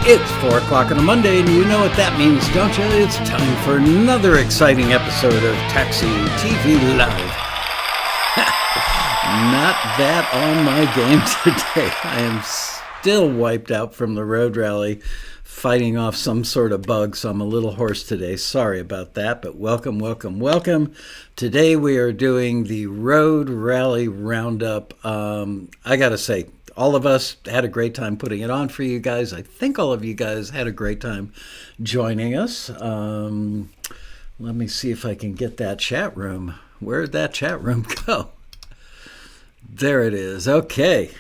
It's 4 o'clock on a Monday, and you know what that means, don't you? It's time for another exciting episode of TAXITV Live. Not that on my game today. I am still wiped out from the road rally, fighting off some sort of bug, so I'm a little hoarse today. Sorry about that, but welcome, welcome, welcome. Today we are doing the Road Rally Roundup. I gotta say, all of us had a great time putting it on for you guys. I think all of you guys had a great time joining us. Let me see if I can get that chat room. Where'd that chat room go? There it is. Okay.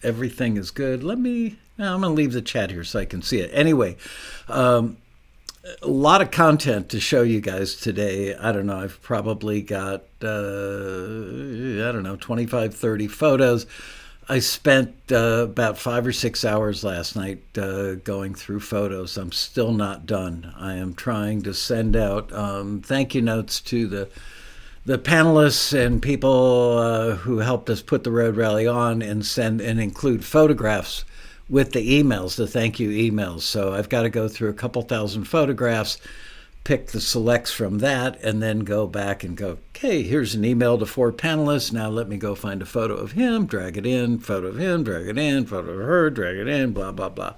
Everything is good. I'm going to leave the chat here so I can see it. Anyway, a lot of content to show you guys today. I don't know. I've probably got, 25, 30 photos. I spent about 5 or 6 hours last night going through photos. I'm still not done. I am trying to send out thank you notes to the panelists and people who helped us put the road rally on, and send and include photographs with the emails, the thank you emails. So I've got to go through a couple thousand photographs, pick the selects from that, and then go back and go, okay, here's an email to 4 panelists. Now let me go find a photo of him, drag it in, photo of him, drag it in, photo of her, drag it in, blah, blah, blah.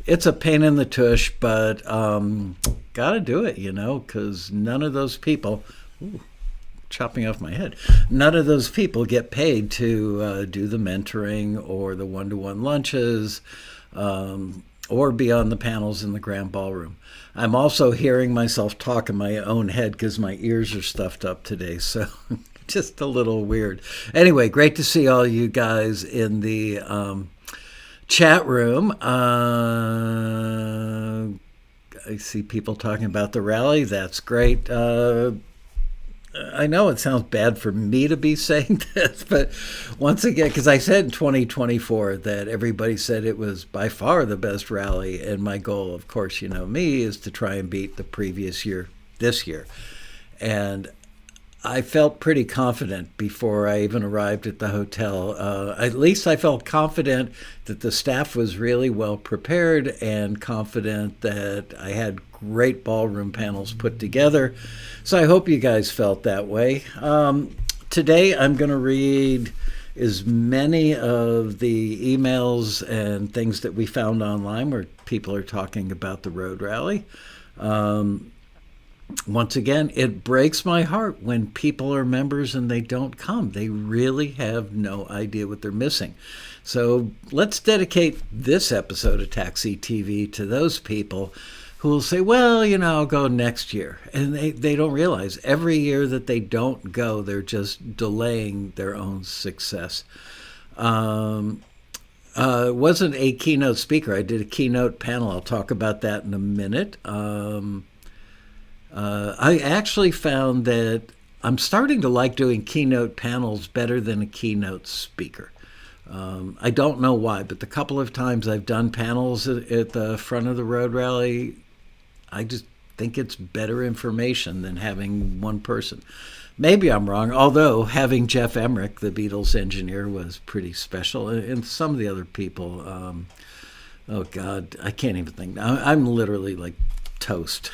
It's a pain in the tush, but got to do it, because none of those people, chopping off my head, none of those people get paid to do the mentoring or the one-to-one lunches or be on the panels in the grand ballroom. I'm also hearing myself talk in my own head because my ears are stuffed up today, so just a little weird. Anyway, great to see all you guys in the chat room. I see people talking about the rally. That's great. I know it sounds bad for me to be saying this, but once again, because I said in 2024 that everybody said it was by far the best rally, and my goal, of course, me, is to try and beat the previous year this year. And I felt pretty confident before I even arrived at the hotel. At least I felt confident that the staff was really well prepared, and confident that I had great ballroom panels put together. So I hope you guys felt that way. Today I'm going to read as many of the emails and things that we found online where people are talking about the road rally. Once again, it breaks my heart when people are members and they don't come. They really have no idea what they're missing. So let's dedicate this episode of Taxi TV to those people who will say, well, I'll go next year. And they don't realize every year that they don't go, they're just delaying their own success. Wasn't a keynote speaker. I did a keynote panel. I'll talk about that in a minute. I actually found that I'm starting to like doing keynote panels better than a keynote speaker. I don't know why, but the couple of times I've done panels at the front of the road rally, I just think it's better information than having one person. Maybe I'm wrong, although having Jeff Emmerich, the Beatles engineer, was pretty special. And some of the other people, oh God, I can't even think. I'm literally like toast.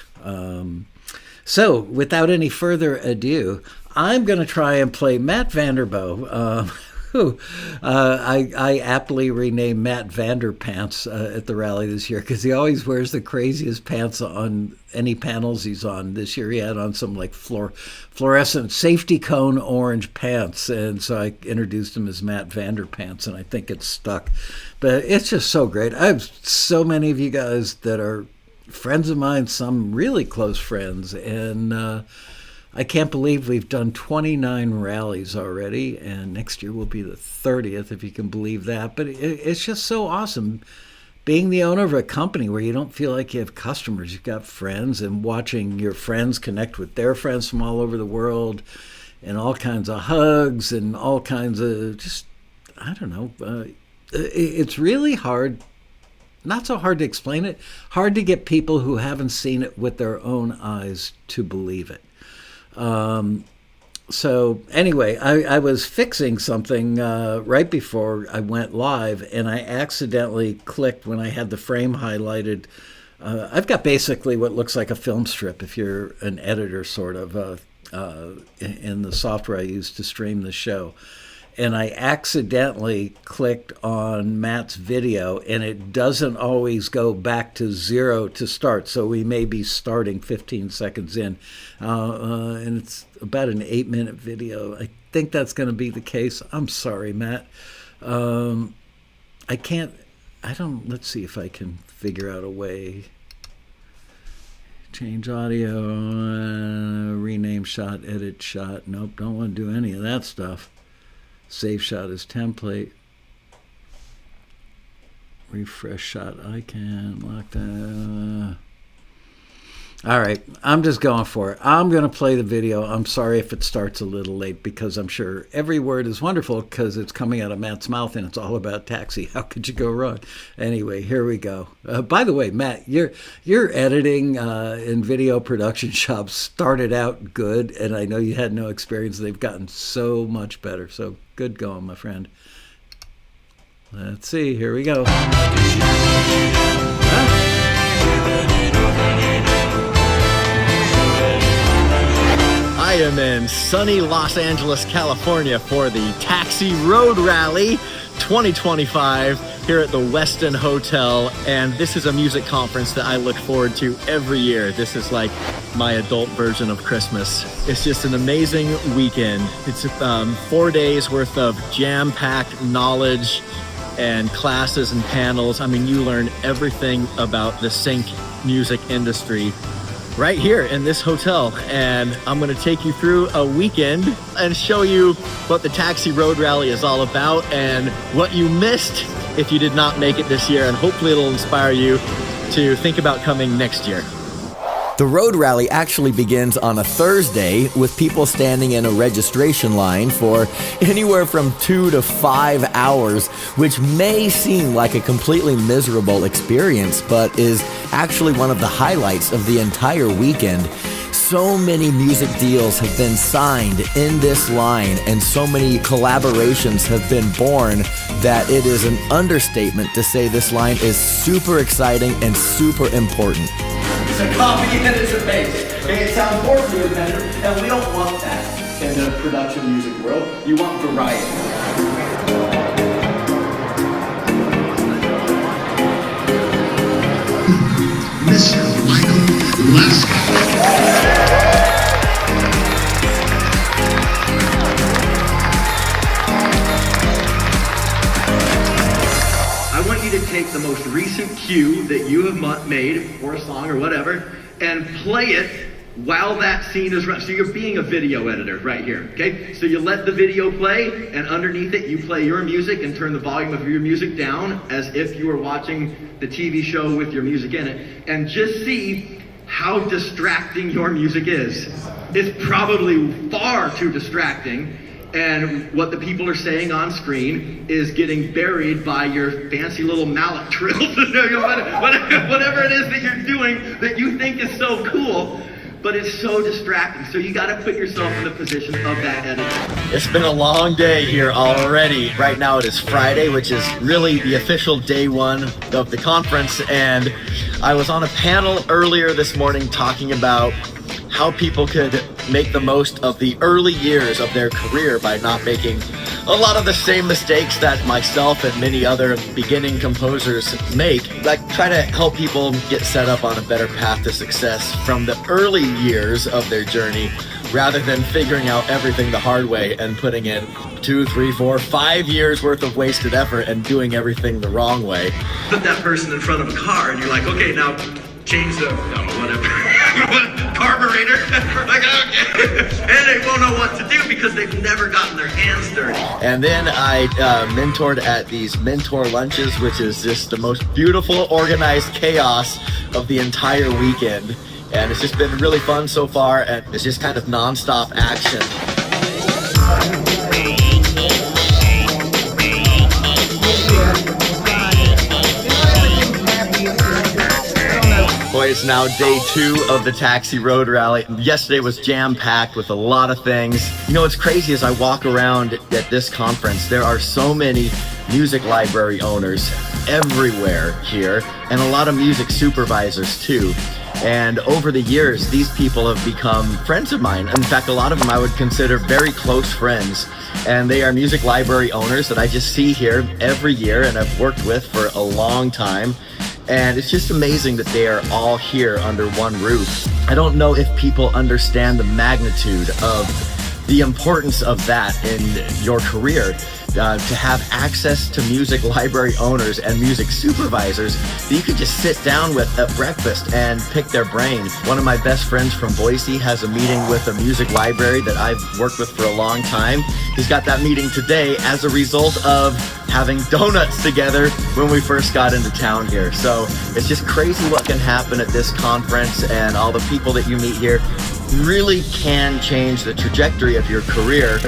So without any further ado, I'm going to try and play Matt VanderBoegh, who I aptly renamed Matt VanderPants at the rally this year, because he always wears the craziest pants on any panels he's on. This year he had on some like fluorescent safety cone orange pants, and so I introduced him as Matt VanderPants, and I think it's stuck. But it's just so great. I have so many of you guys that are friends of mine, some really close friends, and I can't believe we've done 29 rallies already, and next year will be the 30th, if you can believe that. But it's just so awesome being the owner of a company where you don't feel like you have customers. You've got friends, and watching your friends connect with their friends from all over the world, and all kinds of hugs and all kinds of just, I don't know. It's really hard. Not so hard to explain it, hard to get people who haven't seen it with their own eyes to believe it. So anyway, I was fixing something right before I went live, and I accidentally clicked when I had the frame highlighted. I've got basically what looks like a film strip if you're an editor, sort of, in the software I use to stream the show. And I accidentally clicked on Matt's video, and it doesn't always go back to 0 to start. So we may be starting 15 seconds in. And it's about an 8-minute video. I think that's going to be the case. I'm sorry, Matt. Let's see if I can figure out a way. Change audio, rename shot, edit shot. Nope, don't want to do any of that stuff. Save shot as template. Refresh shot icon. Lock that. All right, I'm just going for it. I'm going to play the video. I'm sorry if it starts a little late because I'm sure every word is wonderful because it's coming out of Matt's mouth and it's all about taxi. How could you go wrong? Anyway, here we go. By the way, Matt, your editing in video production shops started out good, and I know you had no experience. They've gotten so much better. So good going, my friend. Let's see. Here we go. I am in sunny Los Angeles, California for the Taxi Road Rally 2025 here at the Westin Hotel. And this is a music conference that I look forward to every year. This is like my adult version of Christmas. It's just an amazing weekend. It's 4 days worth of jam-packed knowledge and classes and panels. I mean, you learn everything about the sync music industry right here in this hotel. And I'm going to take you through a weekend and show you what the Taxi Road Rally is all about and what you missed if you did not make it this year. And hopefully it'll inspire you to think about coming next year. The road rally actually begins on a Thursday with people standing in a registration line for anywhere from 2 to 5 hours, which may seem like a completely miserable experience, but is actually one of the highlights of the entire weekend. So many music deals have been signed in this line, and so many collaborations have been born that it is an understatement to say this line is super exciting and super important. It's a copy and it's a paste. Okay, it sounds more repetitive, and we don't want that in the production music world. You want variety. Mr. Michael Laskow. I want you to take the most recent cue that you have made for a song or whatever and play it while that scene is running. So you're being a video editor right here, okay? So you let the video play, and underneath it you play your music and turn the volume of your music down as if you were watching the TV show with your music in it, and just see how distracting your music is. It's probably far too distracting, and what the people are saying on screen is getting buried by your fancy little mallet trills, whatever it is that you're doing that you think is so cool, but it's so distracting. So you gotta put yourself in the position of that editor. It's been a long day here already. Right now it is Friday, which is really the official day one of the conference, and I was on a panel earlier this morning talking about how people could make the most of the early years of their career by not making a lot of the same mistakes that myself and many other beginning composers make. Like, try to help people get set up on a better path to success from the early years of their journey, rather than figuring out everything the hard way and putting in 2, 3, 4, 5 years worth of wasted effort and doing everything the wrong way. Put that person in front of a car and you're like, okay, now change the, whatever, carburetor. Like, okay. And they won't know what to do because they've never gotten their hands dirty. And then I mentored at these mentor lunches, which is just the most beautiful organized chaos of the entire weekend. And it's just been really fun so far, and it's just kind of nonstop action. Boy, it's now day 2 of the Taxi Road Rally. Yesterday was jam-packed with a lot of things. You know what's crazy is I walk around at this conference, there are so many music library owners everywhere here, and a lot of music supervisors too. And over the years, these people have become friends of mine. In fact, a lot of them I would consider very close friends. And they are music library owners that I just see here every year and I've worked with for a long time. And it's just amazing that they are all here under one roof. I don't know if people understand the magnitude of the importance of that in your career. To have access to music library owners and music supervisors that you could just sit down with at breakfast and pick their brain. One of my best friends from Boise has a meeting with a music library that I've worked with for a long time. He's got that meeting today as a result of having donuts together when we first got into town here. So it's just crazy what can happen at this conference, and all the people that you meet here really can change the trajectory of your career.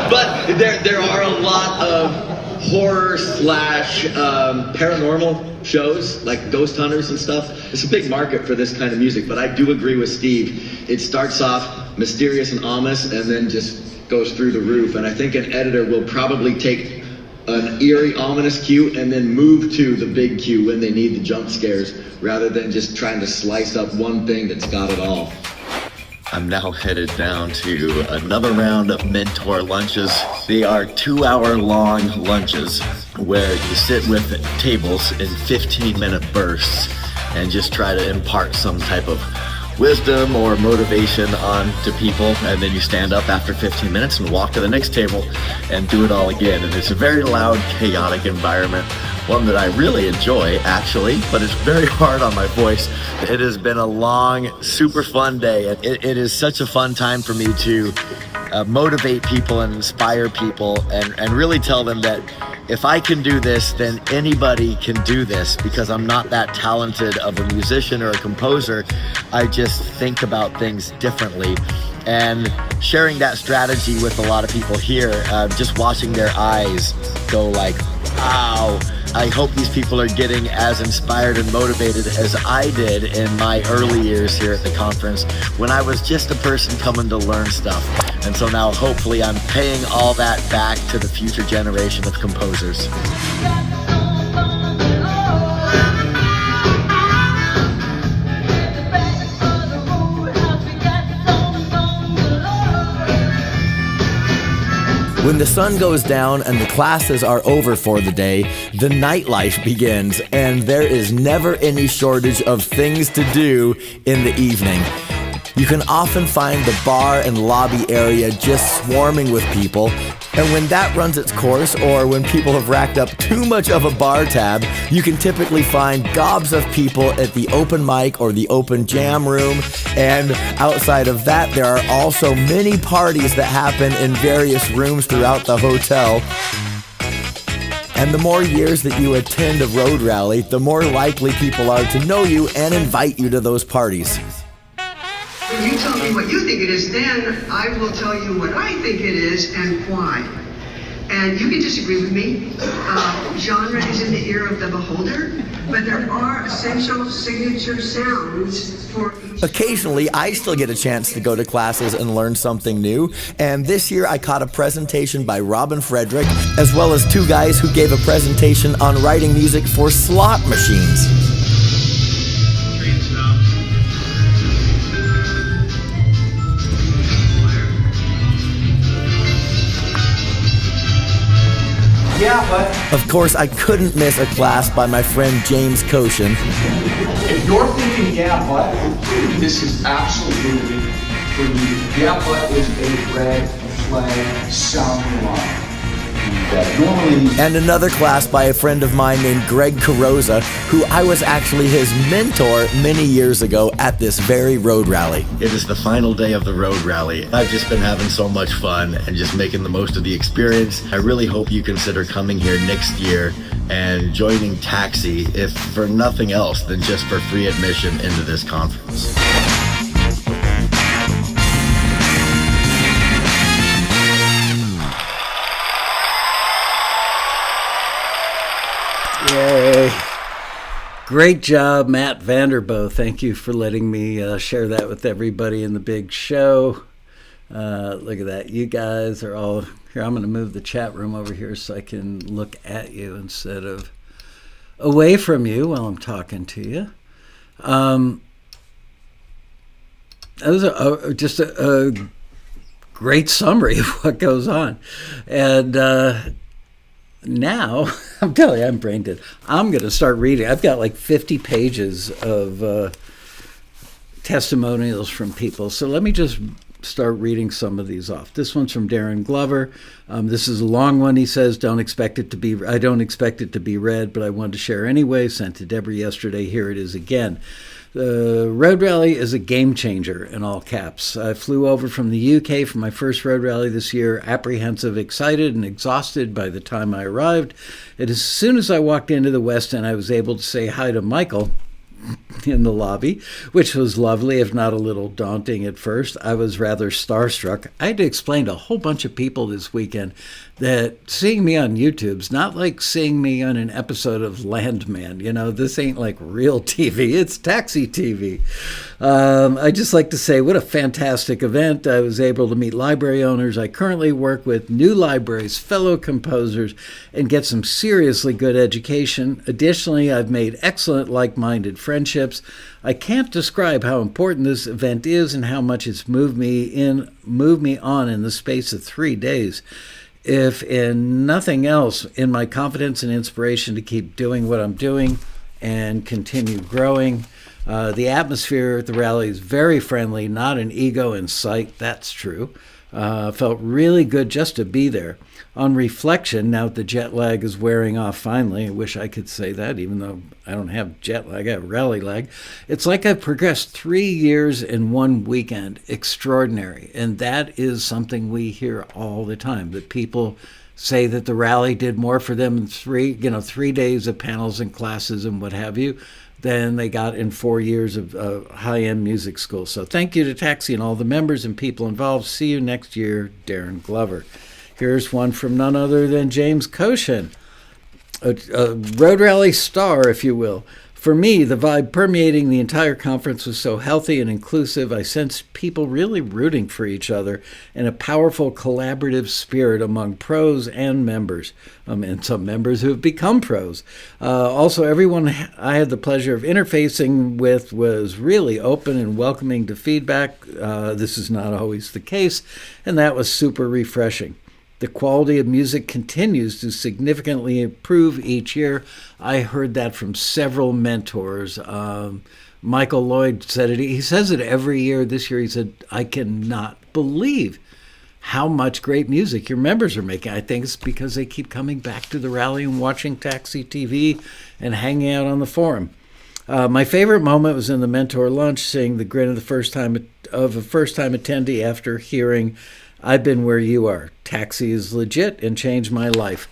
But there are a lot of horror slash paranormal shows like ghost hunters and stuff. It's a big market for this kind of music, but I do agree with Steve. It starts off mysterious and ominous and then just goes through the roof. And I think an editor will probably take an eerie, ominous cue and then move to the big cue when they need the jump scares, rather than just trying to slice up one thing that's got it all. I'm now headed down to another round of mentor lunches. They are 2-hour-long lunches where you sit with tables in 15-minute bursts and just try to impart some type of wisdom or motivation on to people, and then you stand up after 15 minutes and walk to the next table and do it all again. And it's a very loud, chaotic environment, one that I really enjoy actually, but it's very hard on my voice. It has been a long, super fun day. It is such a fun time for me to motivate people and inspire people and really tell them that if I can do this, then anybody can do this, because I'm not that talented of a musician or a composer. I just think about things differently. And sharing that strategy with a lot of people here, just watching their eyes go like, wow, I hope these people are getting as inspired and motivated as I did in my early years here at the conference when I was just a person coming to learn stuff. And so now hopefully I'm paying all that back to the future generation of composers. When the sun goes down and the classes are over for the day, the nightlife begins, and there is never any shortage of things to do in the evening. You can often find the bar and lobby area just swarming with people, and when that runs its course, or when people have racked up too much of a bar tab, you can typically find gobs of people at the open mic or the open jam room. And outside of that, there are also many parties that happen in various rooms throughout the hotel. And the more years that you attend a road rally, the more likely people are to know you and invite you to those parties. When you tell me what you think it is, then I will tell you what I think it is and why. And you can disagree with me. Genre is in the ear of the beholder, but there are essential signature sounds for each. Occasionally, I still get a chance to go to classes and learn something new. And this year, I caught a presentation by Robin Frederick, as well as two guys who gave a presentation on writing music for slot machines. Yeah, but Of course, I couldn't miss a class by my friend James Koshin. if you're thinking, yeah, but this is absolutely for you. Yeah, but is a red flag sound line. Normally, And another class by a friend of mine named Greg Carosa, who I was actually his mentor many years ago at this very road rally. It is the final day of the road rally. I've just been having so much fun and just making the most of the experience. I really hope you consider coming here next year and joining Taxi, if for nothing else than just for free admission into this conference. Yay. Great job, Matt VanderBoegh. Thank you for letting me share that with everybody in the big show. Look at that. You guys are all here. I'm going to move the chat room over here so I can look at you instead of away from you while I'm talking to you. That was just a great summary of what goes on. And now, I'm telling you, I'm brain dead. I'm going to start reading. I've got like 50 pages of testimonials from people. So let me just start reading some of these off. This one's from Darren Glover. This is a long one. He says, I don't expect it to be read, but I wanted to share anyway. Sent to Deborah yesterday. Here it is again. The road rally is a game changer, in all caps. I flew over from the UK for my first road rally this year, apprehensive, excited, and exhausted by the time I arrived. And as soon as I walked into the West End, I was able to say hi to Michael in the lobby, which was lovely, if not a little daunting at first. I was rather starstruck. I had to explain to a whole bunch of people this weekend that seeing me on YouTube's not like seeing me on an episode of Landman. You know, this ain't like real TV. It's TAXITV. I just like to say what a fantastic event. I was able to meet library owners. I currently work with new libraries, fellow composers, and get some seriously good education. Additionally, I've made excellent like-minded friendships. I can't describe how important this event is and how much it's moved me on in the space of 3 days. If in nothing else, in my confidence and inspiration to keep doing what I'm doing and continue growing. The atmosphere at the rally is very friendly, not an ego in sight. That's true. Felt really good just to be there. On reflection, now that the jet lag is wearing off finally, I wish I could say that, even though I don't have jet lag, I have rally lag. It's like I've progressed 3 years in 1 weekend. Extraordinary. And that is something we hear all the time, that people say that the rally did more for them in 3 days of panels and classes and what have you than they got in 4 years of high-end music school. So thank you to Taxi and all the members and people involved. See you next year, Darren Glover. Here's one from none other than James Koshin, a road rally star, if you will. For me, the vibe permeating the entire conference was so healthy and inclusive. I sensed people really rooting for each other and a powerful collaborative spirit among pros and members, and some members who have become pros. Also, everyone I had the pleasure of interfacing with was really open and welcoming to feedback. This is not always the case, and that was super refreshing. The quality of music continues to significantly improve each year. I heard that from several mentors. Michael Lloyd said it. He says it every year. This year he said, I cannot believe how much great music your members are making. I think it's because they keep coming back to the rally and watching TAXITV and hanging out on the forum. My favorite moment was in the mentor lunch, seeing the grin of a first-time attendee after hearing I've been where you are. Taxi is legit and changed my life.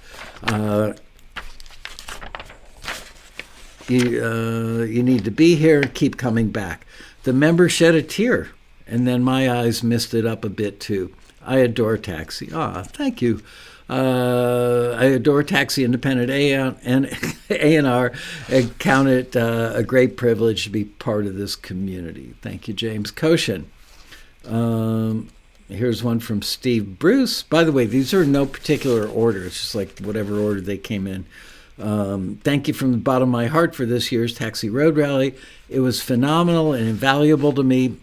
You need to be here. Keep coming back. The member shed a tear, and then my eyes misted up a bit too. I adore Taxi. Thank you. I adore Taxi Independent A&R and count it a great privilege to be part of this community. Thank you, James Koshin. Here's one from Steve Bruce. By the way, these are in no particular order. It's just like whatever order they came in. Thank you from the bottom of my heart for this year's Taxi Road Rally. It was phenomenal and invaluable to me.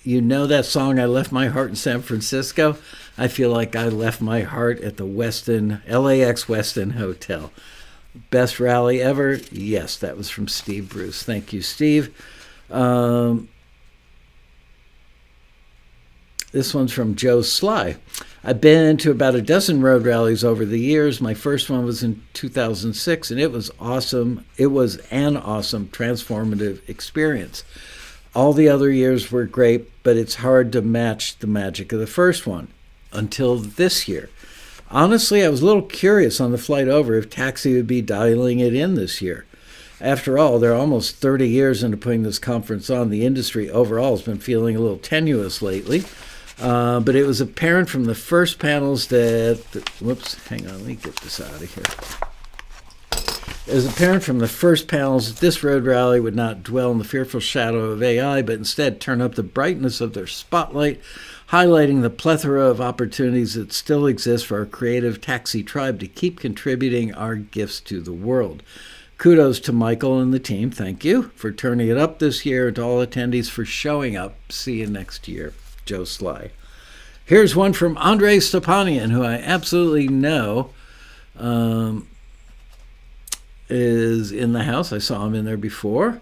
You know that song, I Left My Heart in San Francisco? I feel like I left my heart at the LAX Westin Hotel. Best rally ever? Yes, that was from Steve Bruce. Thank you, Steve. This one's from Joe Sly. I've been to about a dozen road rallies over the years. My first one was in 2006, and it was awesome. It was an awesome, transformative experience. All the other years were great, but it's hard to match the magic of the first one until this year. Honestly, I was a little curious on the flight over if Taxi would be dialing it in this year. After all, they're almost 30 years into putting this conference on. The industry overall has been feeling a little tenuous lately. But it was apparent from the first panels that, hang on, let me get this out of here. As apparent from the first panels, this road rally would not dwell in the fearful shadow of AI, but instead turn up the brightness of their spotlight, highlighting the plethora of opportunities that still exist for our creative taxi tribe to keep contributing our gifts to the world. Kudos to Michael and the team. Thank you for turning it up this year, and to all attendees for showing up. See you next year. Joe Sly. Here's one from Andrei Stepanian, who I absolutely know is in the house. I saw him in there before.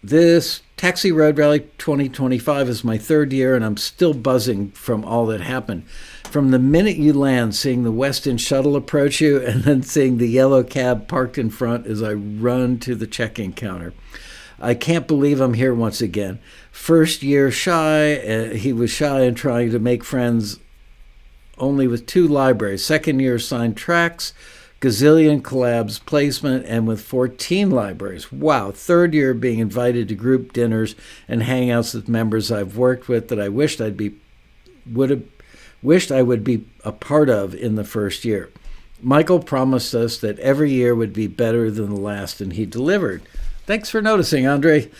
This Taxi Road Rally 2025 is my third year, and I'm still buzzing from all that happened. From the minute you land, seeing the Westin shuttle approach you, and then seeing the yellow cab parked in front as I run to the check-in counter. I can't believe I'm here once again. First year shy, he was shy and trying to make friends only with 2 libraries. Second year signed tracks, gazillion collabs, placement, and with 14 libraries. Wow. Third year being invited to group dinners and hangouts with members I've worked with that I wished I would be a part of in the first year. Michael promised us that every year would be better than the last, and he delivered. Thanks for noticing, Andre.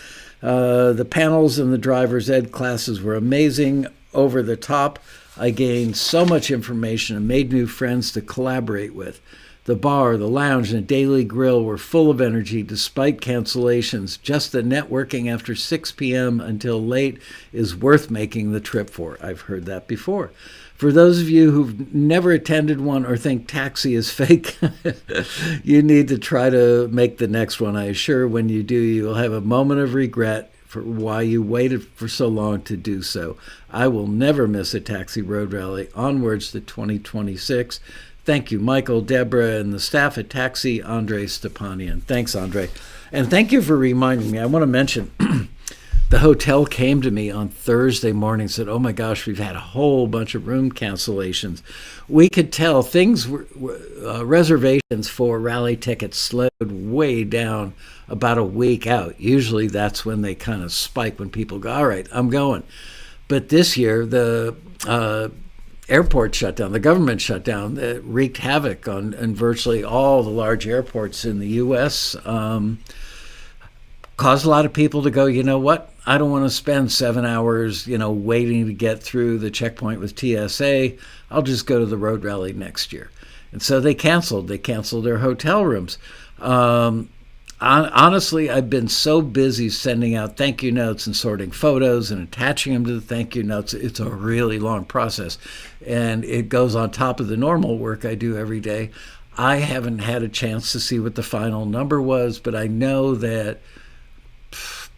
The panels and the driver's ed classes were amazing, over the top. I gained so much information and made new friends to collaborate with. The bar, the lounge, and the daily grill were full of energy despite cancellations. Just the networking after 6 p.m. until late is worth making the trip for. I've heard that before. For those of you who've never attended one or think taxi is fake, you need to try to make the next one. I assure when you do, you'll have a moment of regret for why you waited for so long to do so. I will never miss a Taxi Road Rally. Onwards to 2026. Thank you, Michael, Deborah, and the staff at Taxi, Andre Stepanian. Thanks, Andre. And thank you for reminding me. I want to mention the hotel came to me on Thursday morning and said, oh my gosh, we've had a whole bunch of room cancellations. We could tell things were, reservations for rally tickets slowed way down about a week out. Usually that's when they kind of spike, when people go, all right, I'm going. But this year, the airport shut down, the government shut down, that wreaked havoc on virtually all the large airports in the U.S., caused a lot of people to go, you know what, I don't want to spend 7 hours, waiting to get through the checkpoint with TSA. I'll just go to the road rally next year. And so they canceled their hotel rooms. Honestly, I've been so busy sending out thank you notes and sorting photos and attaching them to the thank you notes. It's a really long process, and it goes on top of the normal work I do every day. I haven't had a chance to see what the final number was, but I know that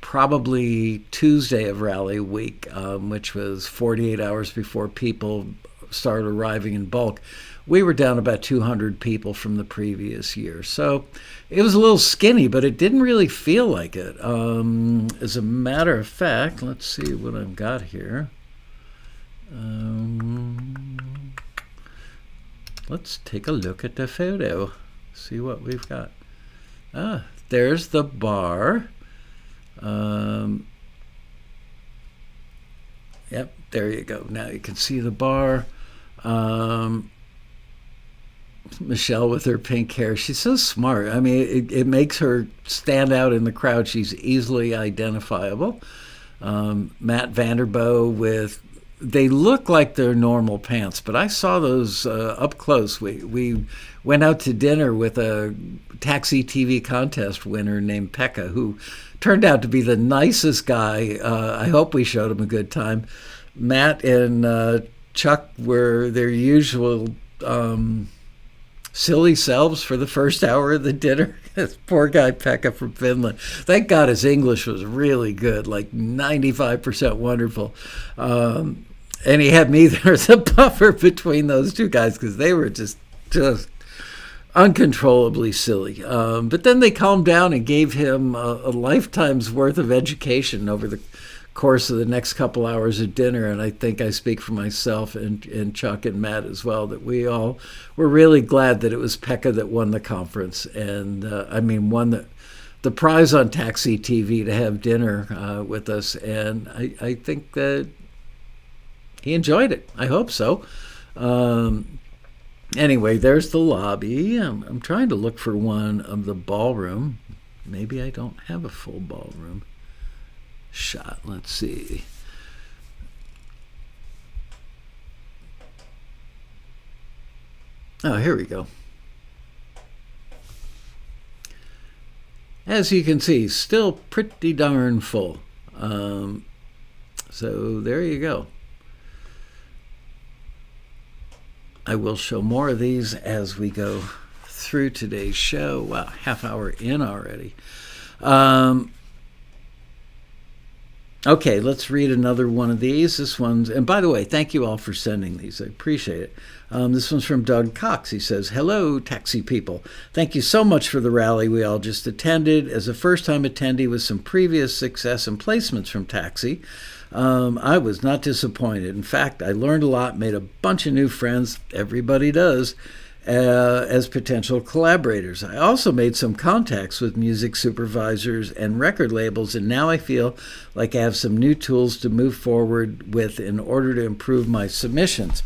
probably Tuesday of rally week, which was 48 hours before people started arriving in bulk, we were down about 200 people from the previous year. So it was a little skinny, but it didn't really feel like it. As a matter of fact, let's see what I've got here. Let's take a look at the photo, see what we've got. There's the bar. Yep, there you go. Now you can see the bar. Michelle with her pink hair. She's so smart. I mean, it makes her stand out in the crowd. She's easily identifiable. Matt VanderBoegh with, they look like they're normal pants, but I saw those up close. We went out to dinner with a TAXITV contest winner named Pekka, who turned out to be the nicest guy. I hope we showed him a good time. Matt and Chuck were their usual silly selves for the first hour of the dinner. This poor guy Pekka from Finland. Thank God his English was really good, like 95% wonderful. And he had me there as a buffer between those two guys because they were just uncontrollably silly. But then they calmed down and gave him a lifetime's worth of education over the course of the next couple hours of dinner. And I think I speak for myself and Chuck and Matt as well, that we all were really glad that it was Pekka that won the conference. And won the prize on TAXITV to have dinner with us. And I think that he enjoyed it. I hope so. Anyway, there's the lobby. I'm trying to look for one of the ballroom. Maybe I don't have a full ballroom shot. Let's see. Oh, here we go. As you can see, still pretty darn full. So there you go. I will show more of these as we go through today's show. Wow, half hour in already. Okay, let's read another one of these. This one's, and by the way, thank you all for sending these. I appreciate it. This one's from Doug Cox. He says, "Hello, taxi people. Thank you so much for the rally we all just attended. As a first-time attendee with some previous success and placements from Taxi, I was not disappointed. In fact, I learned a lot, made a bunch of new friends. Everybody does. As potential collaborators. I also made some contacts with music supervisors and record labels, and now I feel like I have some new tools to move forward with in order to improve my submissions.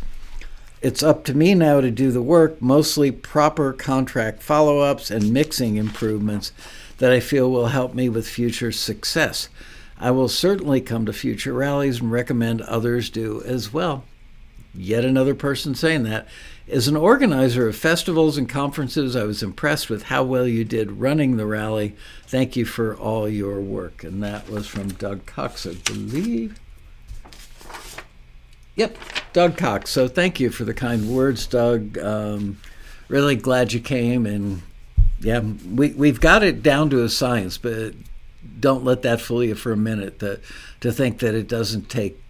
It's up to me now to do the work, mostly proper contract follow-ups and mixing improvements that I feel will help me with future success. I will certainly come to future rallies and recommend others do as well." Yet another person saying that. "As an organizer of festivals and conferences, I was impressed with how well you did running the rally. Thank you for all your work." And that was from Doug Cox, I believe. Yep, Doug Cox. So thank you for the kind words, Doug. Really glad you came. And yeah, we've got it down to a science, but don't let that fool you for a minute to think that it doesn't take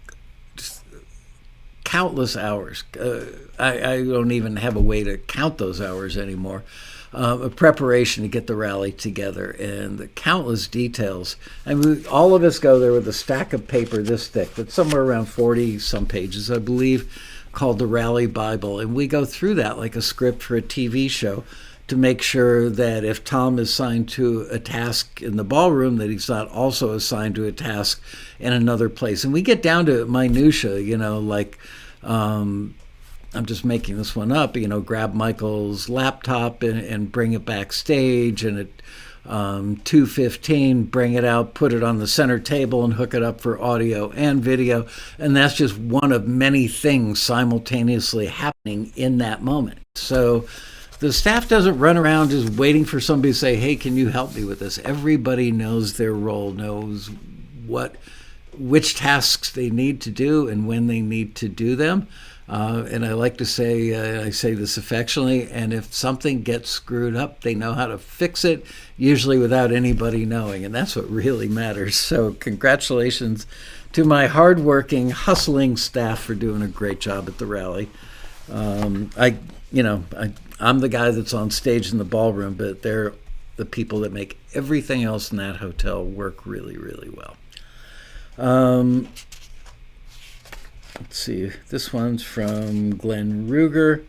countless hours. I don't even have a way to count those hours anymore. Of preparation to get the rally together and the countless details. And all of us go there with a stack of paper this thick, that's somewhere around 40 some pages, I believe, called the Rally Bible. And we go through that like a script for a TV show to make sure that if Tom is assigned to a task in the ballroom, that he's not also assigned to a task in another place. And we get down to minutia, like I'm just making this one up, grab Michael's laptop and bring it backstage, and at 2:15, bring it out, put it on the center table and hook it up for audio and video. And that's just one of many things simultaneously happening in that moment. So the staff doesn't run around just waiting for somebody to say, "Hey, can you help me with this?" Everybody knows their role, knows which tasks they need to do and when they need to do them. And I like to say, I say this affectionately, and if something gets screwed up, they know how to fix it, usually without anybody knowing. And that's what really matters. So congratulations to my hardworking, hustling staff for doing a great job at the rally. I'm the guy that's on stage in the ballroom, but they're the people that make everything else in that hotel work really, really well. Let's see. This one's from Glenn Ruger.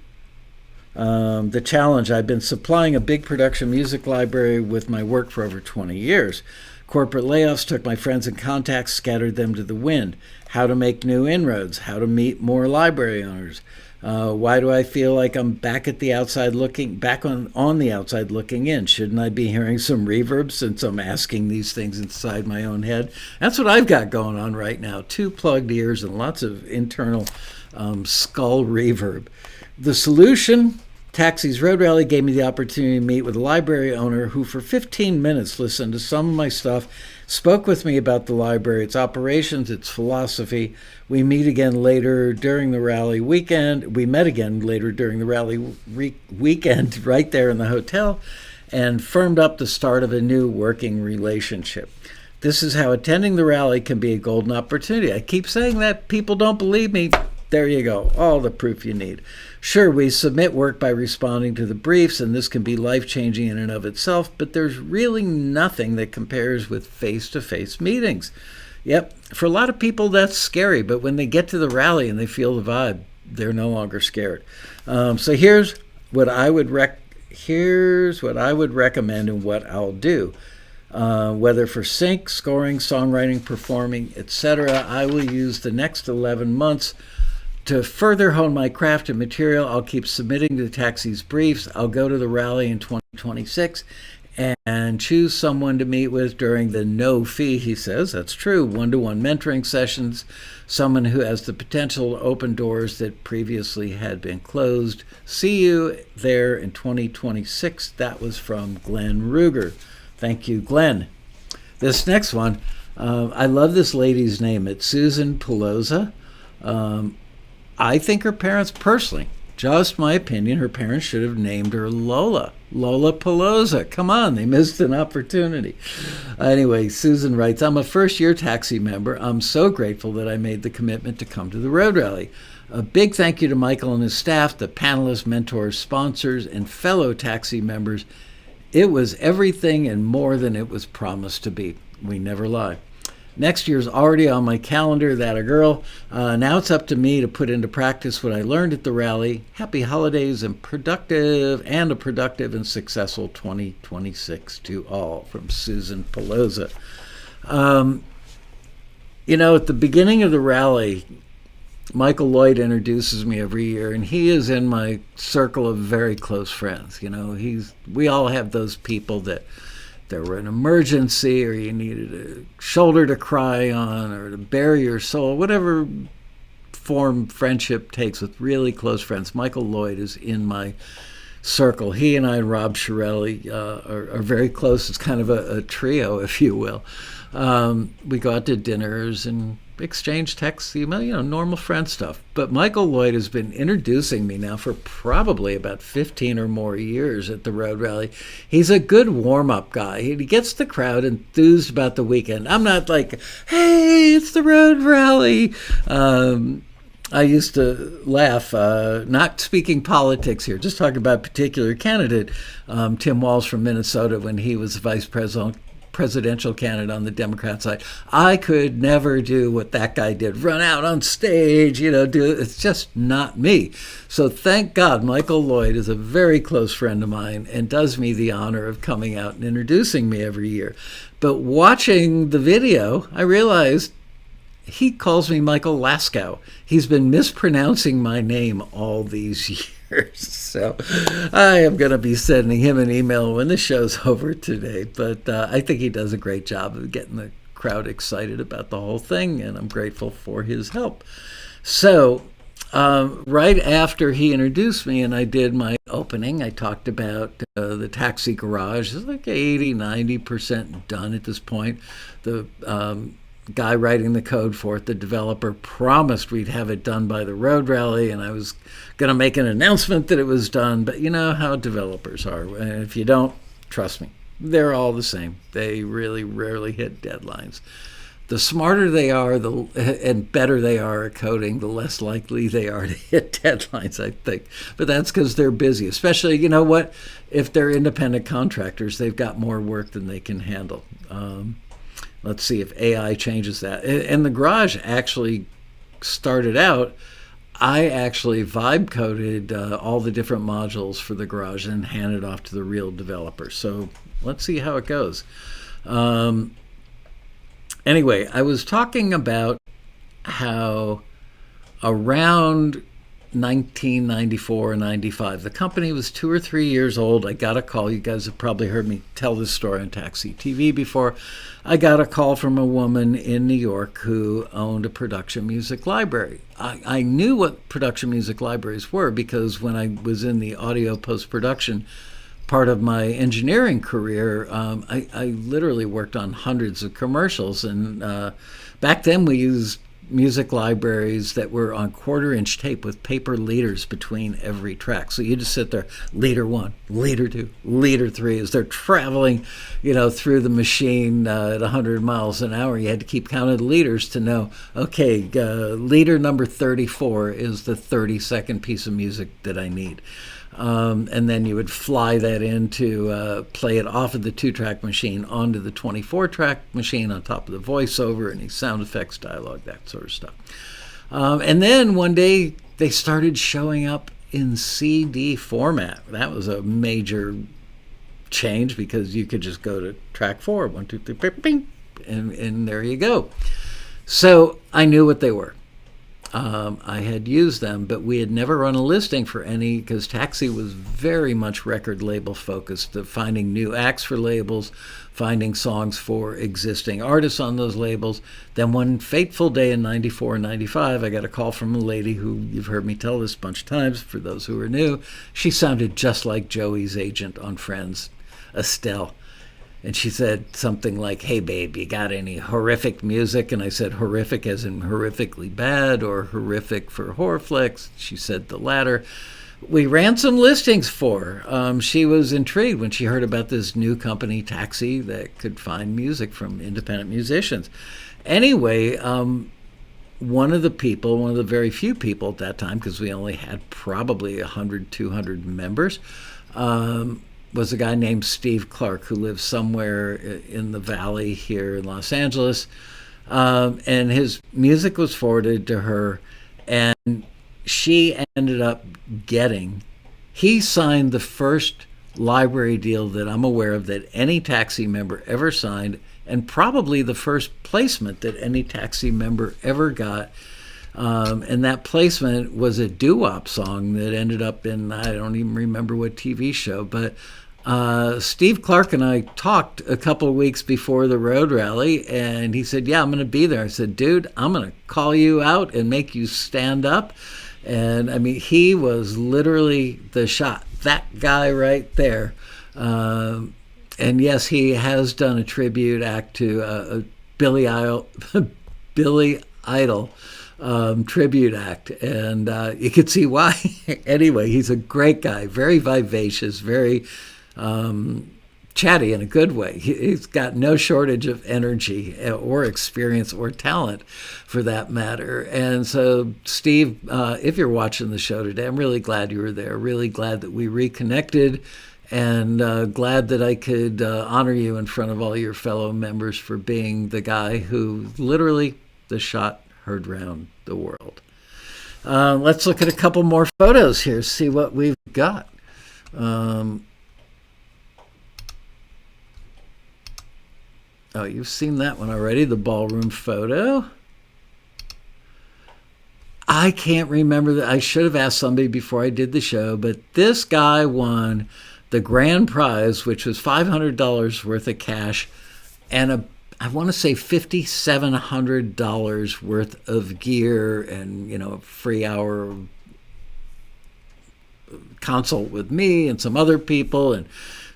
The challenge. I've been supplying a big production music library with my work for over 20 years. Corporate layoffs took my friends and contacts, scattered them to the wind. How to make new inroads. How to meet more library owners. Why do I feel like I'm back on the outside looking in? Shouldn't I be hearing some reverb since I'm asking these things inside my own head? That's what I've got going on right now. 2 plugged ears and lots of internal skull reverb. The solution: Taxi's Road Rally gave me the opportunity to meet with a library owner who for 15 minutes listened to some of my stuff, spoke with me about the library, its operations, its philosophy. We met again later during the rally weekend right there in the hotel, and firmed up the start of a new working relationship. This is how attending the rally can be a golden opportunity. I keep saying that. People don't believe me. There you go. All the proof you need. Sure, we submit work by responding to the briefs, and this can be life-changing in and of itself, but there's really nothing that compares with face-to-face meetings. Yep, for a lot of people that's scary, but when they get to the rally and they feel the vibe, they're no longer scared. So here's what I would recommend and what I'll do. Whether for sync, scoring, songwriting, performing, etc., I will use the next 11 months To further hone my craft and material, I'll keep submitting to the Taxi's briefs. I'll go to the rally in 2026 and choose someone to meet with during the no fee, he says. That's true. One-to-one mentoring sessions, someone who has the potential to open doors that previously had been closed. See you there in 2026. That was from Glenn Ruger. Thank you, Glenn. This next one, I love this lady's name. It's Susan Pelosa. I think her parents, personally, just my opinion, her parents should have named her Lola Pelosa. Come on, they missed an opportunity. Anyway, Susan writes, I'm a first-year Taxi member. I'm so grateful that I made the commitment to come to the Road Rally. A big thank you to Michael and his staff, the panelists, mentors, sponsors, and fellow Taxi members. It was everything and more than it was promised to be. We never lie. Next year's already on my calendar, that a girl. Now it's up to me to put into practice what I learned at the rally. Happy holidays and a productive and successful 2026 to all, from Susan Pelosa. At the beginning of the rally, Michael Lloyd introduces me every year, and he is in my circle of very close friends. We all have those people that there were an emergency, or you needed a shoulder to cry on, or to bare your soul, whatever form friendship takes with really close friends. Michael Lloyd is in my circle. He and I and Rob Shirelli are very close. It's kind of a trio, if you will. We go out to dinners and exchange texts, email, normal friend stuff. But Michael Lloyd has been introducing me now for probably about 15 or more years at the Road Rally. He's a good warm-up guy. He gets the crowd enthused about the weekend. I'm not like, hey, it's the Road Rally. I used to laugh, not speaking politics here, just talking about a particular candidate, Tim Walz from Minnesota, when he was vice presidential candidate on the Democrat side. I could never do what that guy did, run out on stage, it's just not me. So thank God Michael Lloyd is a very close friend of mine and does me the honor of coming out and introducing me every year. But watching the video, I realized he calls me Michael Laskow. He's been mispronouncing my name all these years. So I am going to be sending him an email when the show's over today. But I think he does a great job of getting the crowd excited about the whole thing, and I'm grateful for his help. So right after he introduced me and I did my opening, I talked about the Taxi Garage. It's like 80-90% done at this point. The guy writing the code for it, the developer, promised we'd have it done by the Road Rally, and I was going to make an announcement that it was done. But you know how developers are. And if you don't, trust me, they're all the same. They really rarely hit deadlines. The smarter they are, and better they are at coding, the less likely they are to hit deadlines, I think. But that's because they're busy. Especially, if they're independent contractors, they've got more work than they can handle. Let's see if AI changes that. And the garage actually started out, I actually vibe coded all the different modules for the garage and handed off to the real developer. So let's see how it goes. Anyway, I was talking about how around 1994 or 95, the company was 2 or 3 years old. I got a call. You guys have probably heard me tell this story on TAXITV before. I got a call from a woman in New York who owned a production music library. I knew what production music libraries were because when I was in the audio post-production part of my engineering career, I literally worked on hundreds of commercials. And back then we used music libraries that were on 1/4-inch tape with paper leaders between every track. So you just sit there, leader 1, leader 2, leader 3, as they're traveling, through the machine at 100 miles an hour. You had to keep count of the leaders to know, okay, leader number 34 is the 30-second piece of music that I need. And then you would fly that into, play it off of the 2-track machine onto the 24-track machine on top of the voiceover, any sound effects, dialogue, that sort of stuff. And then one day they started showing up in CD format. That was a major change because you could just go to track 4, 1, 2, 3, bing, and there you go. So I knew what they were. I had used them, but we had never run a listing for any because Taxi was very much record label focused, of finding new acts for labels, finding songs for existing artists on those labels. Then one fateful day in 94, 95, I got a call from a lady who, you've heard me tell this a bunch of times, for those who are new, she sounded just like Joey's agent on Friends, Estelle. And she said something like, "Hey, babe, you got any horrific music?" And I said, horrific as in horrifically bad or horrific for horror flicks. She said the latter. We ran some listings for her. She was intrigued when she heard about this new company, Taxi, that could find music from independent musicians. Anyway, one of the very few people at that time, because we only had probably 100, 200 members, was a guy named Steve Clark, who lives somewhere in the valley here in Los Angeles. And his music was forwarded to her, and she ended up he signed the first library deal that I'm aware of that any Taxi member ever signed, and probably the first placement that any Taxi member ever got. And that placement was a doo-wop song that ended up in, I don't even remember what TV show, but Steve Clark and I talked a couple of weeks before the road rally, and he said, "Yeah, I'm going to be there." I said, "Dude, I'm going to call you out and make you stand up." And I mean, he was literally the shot, that guy right there. And yes, he has done a tribute act to Billy Idol tribute act, and you could see why. Anyway, he's a great guy, very vivacious, very chatty in a good way. He's got no shortage of energy or experience or talent, for that matter. And so, Steve, if you're watching the show today, I'm really glad you were there. Really glad that we reconnected, and glad that I could honor you in front of all your fellow members for being the guy who literally the shot heard round the world. Let's look at a couple more photos here, see what we've got. Oh, you've seen that one already, the ballroom photo. I can't remember that. I should have asked somebody before I did the show, but this guy won the grand prize, which was $500 worth of cash and I want to say $5,700 worth of gear and, free hour consult with me and some other people, and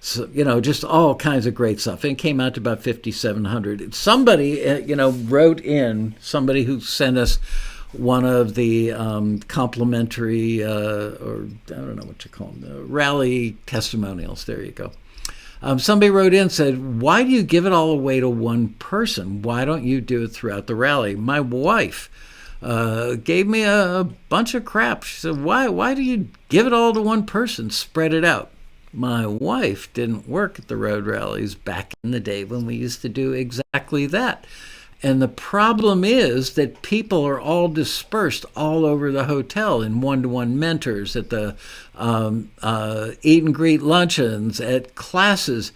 so, just all kinds of great stuff. And it came out to about $5,700. Somebody, wrote in, somebody who sent us one of the complimentary, or I don't know what you call them, the rally testimonials. There you go. Somebody wrote in and said, "Why do you give it all away to one person? Why don't you do it throughout the rally?" My wife gave me a bunch of crap. She said, why do you give it all to one person? Spread it out. My wife didn't work at the road rallies back in the day when we used to do exactly that. And the problem is that people are all dispersed all over the hotel in one-to-one mentors, at the eat and greet luncheons, at classes.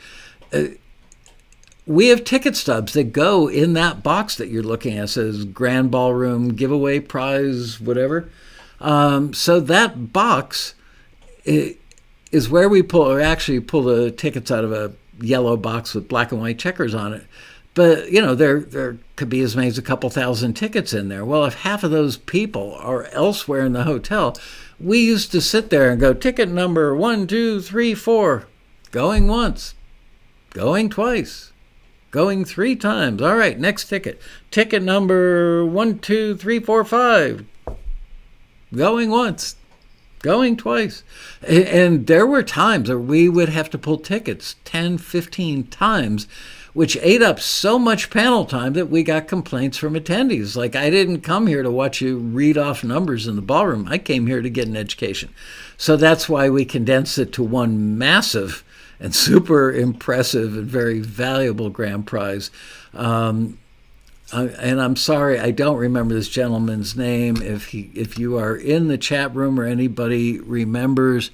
We have ticket stubs that go in that box that you're looking at. It says Grand Ballroom, giveaway prize, whatever. So that box is where we pull the tickets out of a yellow box with black and white checkers on it. But, there could be as many as a couple thousand tickets in there. Well, if half of those people are elsewhere in the hotel, we used to sit there and go, ticket number 1, 2, 3, 4, going once, going twice, going 3 times. All right, next ticket. Ticket number 1, 2, 3, 4, 5, going once, going twice. And there were times where we would have to pull tickets 10, 15 times, which ate up so much panel time that we got complaints from attendees. Like, I didn't come here to watch you read off numbers in the ballroom. I came here to get an education. So that's why we condensed it to one massive and super impressive and very valuable grand prize. And I'm sorry, I don't remember this gentleman's name. If you are in the chat room or anybody remembers,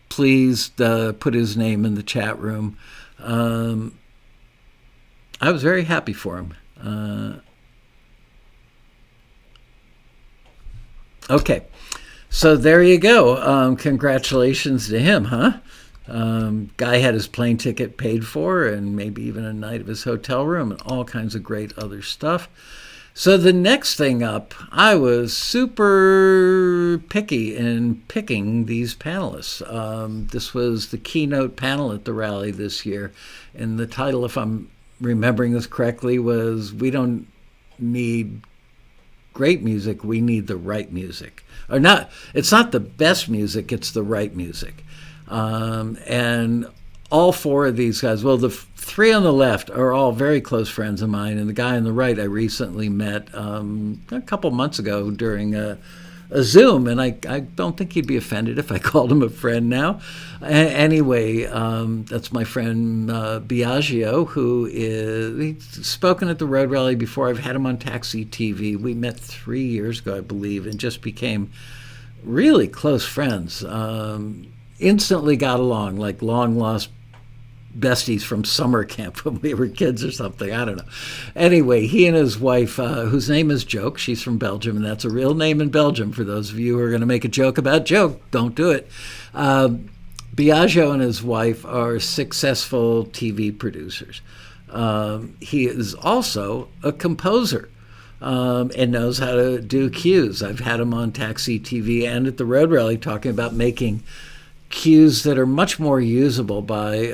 please put his name in the chat room. I was very happy for him. Okay, so there you go. Congratulations to him, huh? Guy had his plane ticket paid for and maybe even a night of his hotel room and all kinds of great other stuff. So the next thing up, I was super picky in picking these panelists. This was the keynote panel at the rally this year. And the title, if I'm remembering this correctly, was "We Don't Need Great Music, We Need the Right Music." Or not, it's not the best music, it's the right music. And all four of these guys, well, the three on the left are all very close friends of mine, and the guy on the right I recently met a couple months ago during a Zoom, and I don't think he'd be offended if I called him a friend now. Anyway, that's my friend Biagio, he's spoken at the Road Rally before. I've had him on TAXITV. We met 3 years ago, I believe, and just became really close friends. Instantly got along, like long-lost besties from summer camp when we were kids or something. I don't know. Anyway, he and his wife, whose name is Joke, she's from Belgium, and that's a real name in Belgium. For those of you who are going to make a joke about Joke, don't do it. Biagio and his wife are successful TV producers. He is also a composer and knows how to do cues. I've had him on TAXITV and at the Road Rally talking about making cues that are much more usable by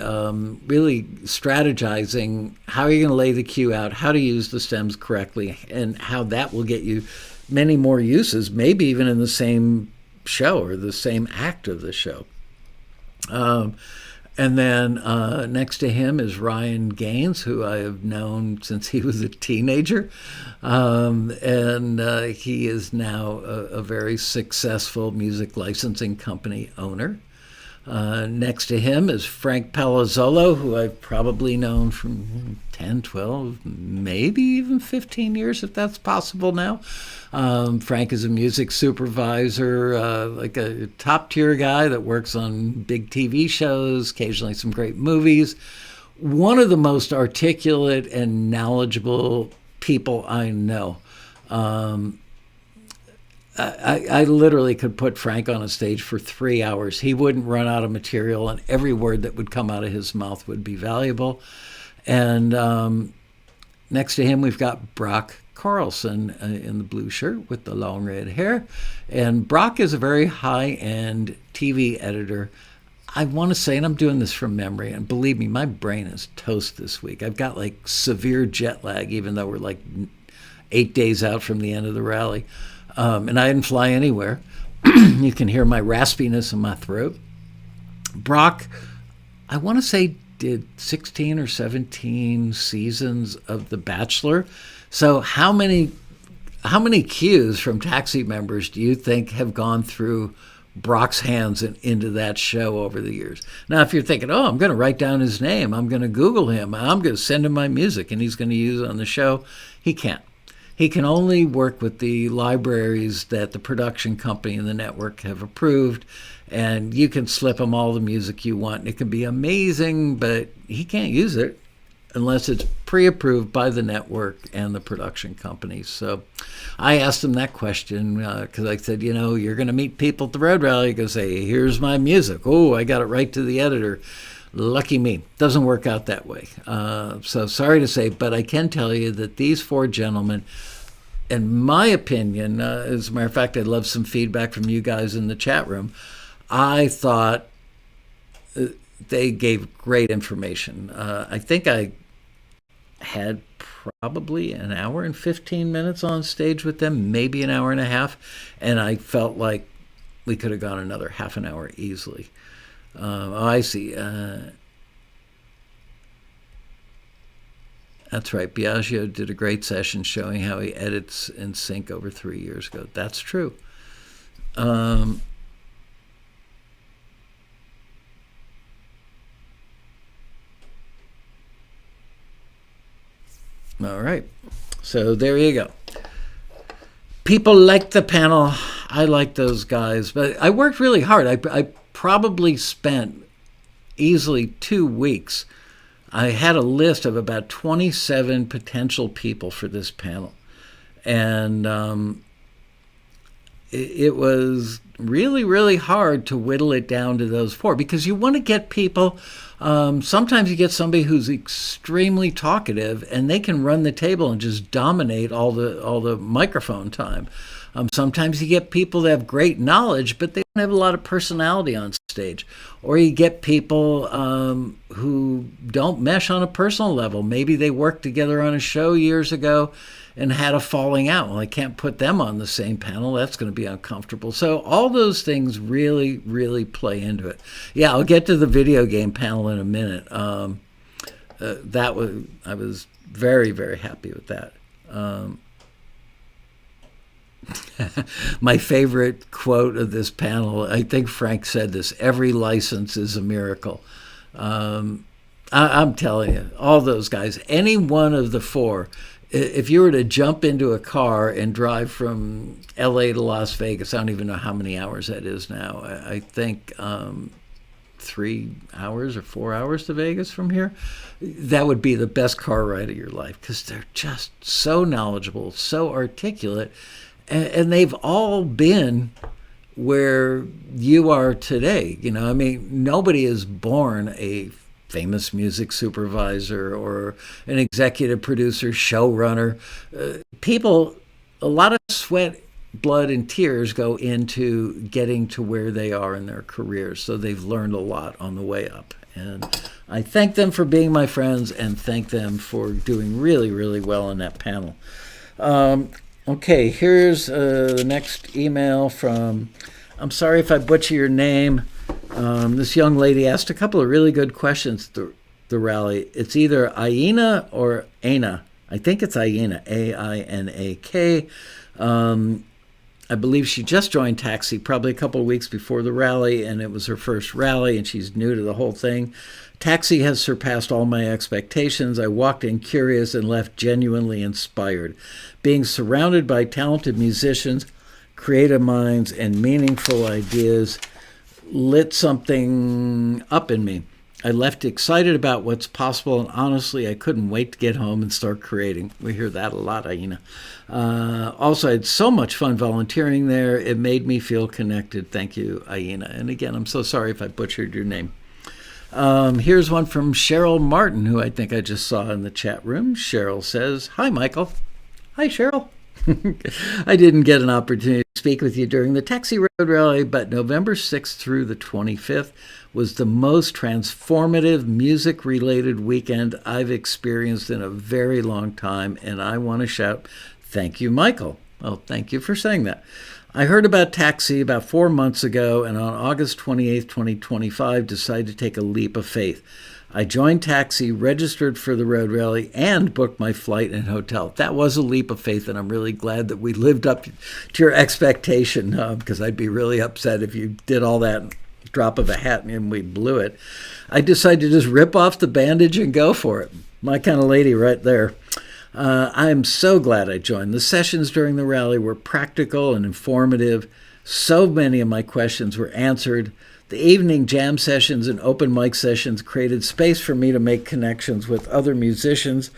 really strategizing how you're going to lay the cue out, how to use the stems correctly, and how that will get you many more uses, maybe even in the same show or the same act of the show. And then next to him is Ryan Gaines, who I have known since he was a teenager. And he is now a very successful music licensing company owner. Next to him is Frank Palazzolo, who I've probably known from 10, 12, maybe even 15 years, if that's possible now. Frank is a music supervisor, like a top-tier guy that works on big TV shows, occasionally some great movies. One of the most articulate and knowledgeable people I know. I literally could put Frank on a stage for 3 hours. He wouldn't run out of material, and every word that would come out of his mouth would be valuable. And next to him, we've got Brock Carlson in the blue shirt with the long red hair. And Brock is a very high-end TV editor. I want to say, and I'm doing this from memory, and believe me, my brain is toast this week. I've got like severe jet lag, even though we're like 8 days out from the end of the rally. And I didn't fly anywhere. You can hear my raspiness in my throat. Brock, I want to say, did 16 or 17 seasons of The Bachelor. So how many cues from Taxi members do you think have gone through Brock's hands and into that show over the years? Now, if you're thinking, oh, I'm going to write down his name, I'm going to Google him, I'm going to send him my music, and he's going to use it on the show, he can't. He can only work with the libraries that the production company and the network have approved, and you can slip him all the music you want. It can be amazing, but he can't use it unless it's pre-approved by the network and the production company. So I asked him that question because I said, you're going to meet people at the Road Rally. He goes, hey, here's my music. Oh, I got it right to the editor. Lucky me. Doesn't work out that way. So sorry to say, but I can tell you that these four gentlemen, in my opinion, as a matter of fact, I'd love some feedback from you guys in the chat room. I thought they gave great information. I think I had probably an hour and 15 minutes on stage with them, maybe an hour and a half, and I felt like we could have gone another half an hour easily. I see. That's right. Biagio did a great session showing how he edits in sync over 3 years ago. That's true. All right. So there you go. People like the panel. I like those guys. But I worked really hard. I probably spent easily 2 weeks. I had a list of about 27 potential people for this panel. And it was really, really hard to whittle it down to those four, because you want to get people. Sometimes you get somebody who's extremely talkative and they can run the table and just dominate all the microphone time. Sometimes you get people that have great knowledge, but they don't have a lot of personality on stage. Or you get people who don't mesh on a personal level. Maybe they worked together on a show years ago and had a falling out. Well, I can't put them on the same panel. That's going to be uncomfortable. So all those things really, really play into it. Yeah, I'll get to the video game panel in a minute. I was very, very happy with that. My favorite quote of this panel, I think Frank said this: every license is a miracle. I'm telling you, all those guys, any one of the four, if you were to jump into a car and drive from LA to Las Vegas, I don't even know how many hours that is now. I think 3 hours or 4 hours to Vegas from here. That would be the best car ride of your life, because they're just so knowledgeable, so articulate. And they've all been where you are today. You know, I mean, nobody is born a famous music supervisor or an executive producer, showrunner. People, a lot of sweat, blood, and tears go into getting to where they are in their careers. So they've learned a lot on the way up. And I thank them for being my friends and thank them for doing really, really well in that panel. Okay, here's the next email from, I'm sorry if I butcher your name. This young lady asked a couple of really good questions at the rally. It's either Aina or Aina. I think it's Aina, A-I-N-A-K. I believe she just joined Taxi probably a couple of weeks before the rally, and it was her first rally, and she's new to the whole thing. Taxi has surpassed all my expectations. I walked in curious and left genuinely inspired. Being surrounded by talented musicians, creative minds, and meaningful ideas lit something up in me. I left excited about what's possible, and honestly, I couldn't wait to get home and start creating. We hear that a lot, Aina. Also, I had so much fun volunteering there. It made me feel connected. Thank you, Aina. And again, I'm so sorry if I butchered your name. Here's one from Cheryl Martin, who I think I just saw in the chat room. Cheryl says, "Hi, Michael." Hi, Cheryl. I didn't get an opportunity to speak with you during the Taxi Road Rally, but November 6th through the 25th was the most transformative music-related weekend I've experienced in a very long time, and I want to shout, thank you, Michael. Well, thank you for saying that. I heard about Taxi about 4 months ago, and on August 28th, 2025, decided to take a leap of faith. I joined Taxi, registered for the road rally, and booked my flight and hotel. That was a leap of faith, and I'm really glad that we lived up to your expectation, because I'd be really upset if you did all that drop of a hat and we blew it. I decided to just rip off the bandage and go for it. My kind of lady right there. I'm so glad I joined. The sessions during the rally were practical and informative. So many of my questions were answered. The evening jam sessions and open mic sessions created space for me to make connections with other musicians.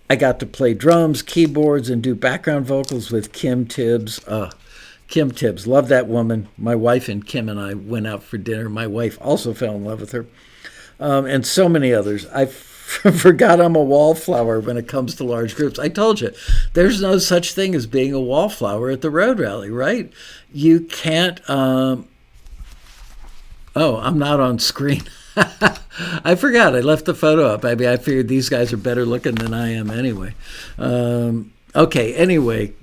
I got to play drums, keyboards, and do background vocals with Kim Tibbs. Kim Tibbs, love that woman. My wife and Kim and I went out for dinner. My wife also fell in love with her. And so many others. I forgot I'm a wallflower when it comes to large groups. I told you, there's no such thing as being a wallflower at the road rally, right? You can't... Oh, I'm not on screen. I forgot. I left the photo up. I mean, I figured these guys are better looking than I am anyway. Okay, anyway.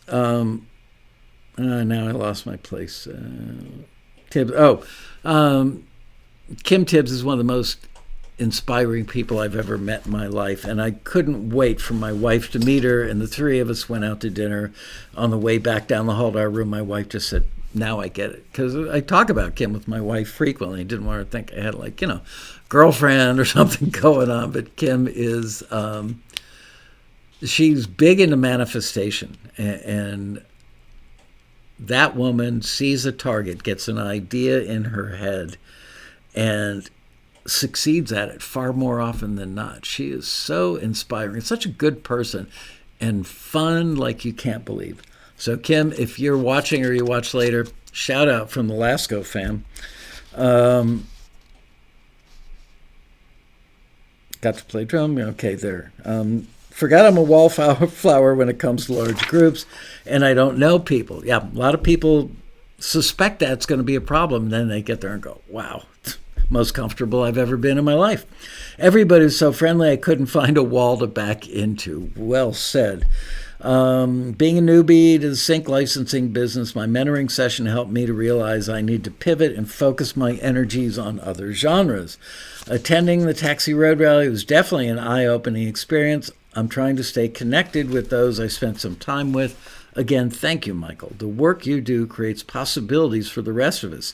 Now I lost my place. Tibbs. Kim Tibbs is one of the most inspiring people I've ever met in my life, and I couldn't wait for my wife to meet her, and the three of us went out to dinner. On the way back down the hall to our room, my wife just said, now I get it, because I talk about Kim with my wife frequently. I didn't want her to think I had girlfriend or something going on, but Kim is, she's big into manifestation, and that woman sees a target, gets an idea in her head, and succeeds at it far more often than not. She is so inspiring, such a good person, and fun like you can't believe. So, Kim, if you're watching or you watch later, shout out from the Laskow fam. Got to play drum? Okay, there. Forgot I'm a wallflower when it comes to large groups, and I don't know people. Yeah, a lot of people suspect that's going to be a problem. Then they get there and go, wow, most comfortable I've ever been in my life. Everybody's so friendly, I couldn't find a wall to back into. Well said. Being a newbie to the sync licensing business, my mentoring session helped me to realize I need to pivot and focus my energies on other genres. Attending the Taxi Road Rally was definitely an eye-opening experience. I'm trying to stay connected with those I spent some time with. Again, thank you, Michael. The work you do creates possibilities for the rest of us.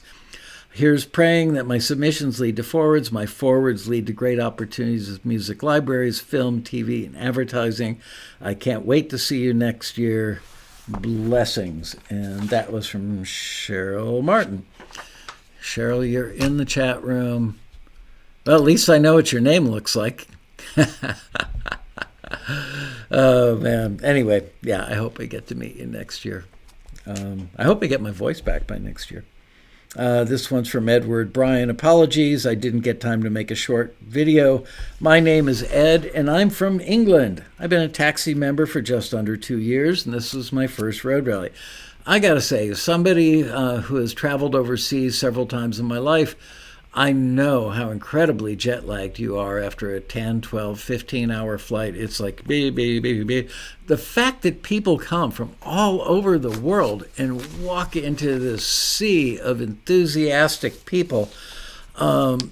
Here's praying that my submissions lead to forwards, my forwards lead to great opportunities with music libraries, film, TV, and advertising. I can't wait to see you next year. Blessings. And that was from Cheryl Martin. Cheryl, you're in the chat room. Well, at least I know what your name looks like. Oh, man. Anyway, yeah, I hope I get to meet you next year. I hope I get my voice back by next year. This one's from Edward Bryan. Apologies, I didn't get time to make a short video. My name is Ed, and I'm from England. I've been a taxi member for just under 2 years, and this was my first road rally. I gotta say, as somebody who has traveled overseas several times in my life, I know how incredibly jet lagged you are after a 10, 12, 15-hour flight. It's like, beep, beep, beep, beep. The fact that people come from all over the world and walk into this sea of enthusiastic people and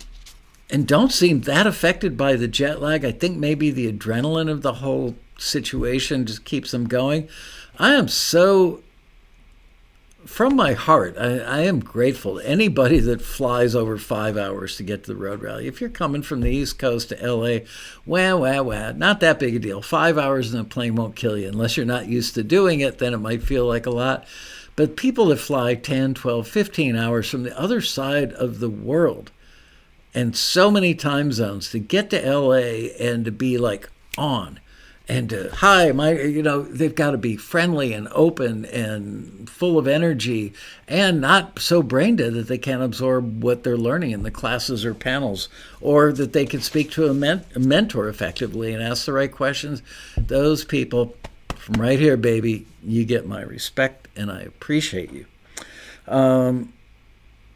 don't seem that affected by the jet lag. I think maybe the adrenaline of the whole situation just keeps them going. I am so... From my heart, I am grateful to anybody that flies over 5 hours to get to the road rally. If you're coming from the East Coast to LA, not that big a deal. 5 hours in a plane won't kill you. Unless you're not used to doing it, then it might feel like a lot. But people that fly 10, 12, 15 hours from the other side of the world and so many time zones to get to LA and to be like on. And they've got to be friendly and open and full of energy and not so brain dead that they can't absorb what they're learning in the classes or panels, or that they can speak to a mentor effectively and ask the right questions. Those people from right here, baby, you get my respect and I appreciate you.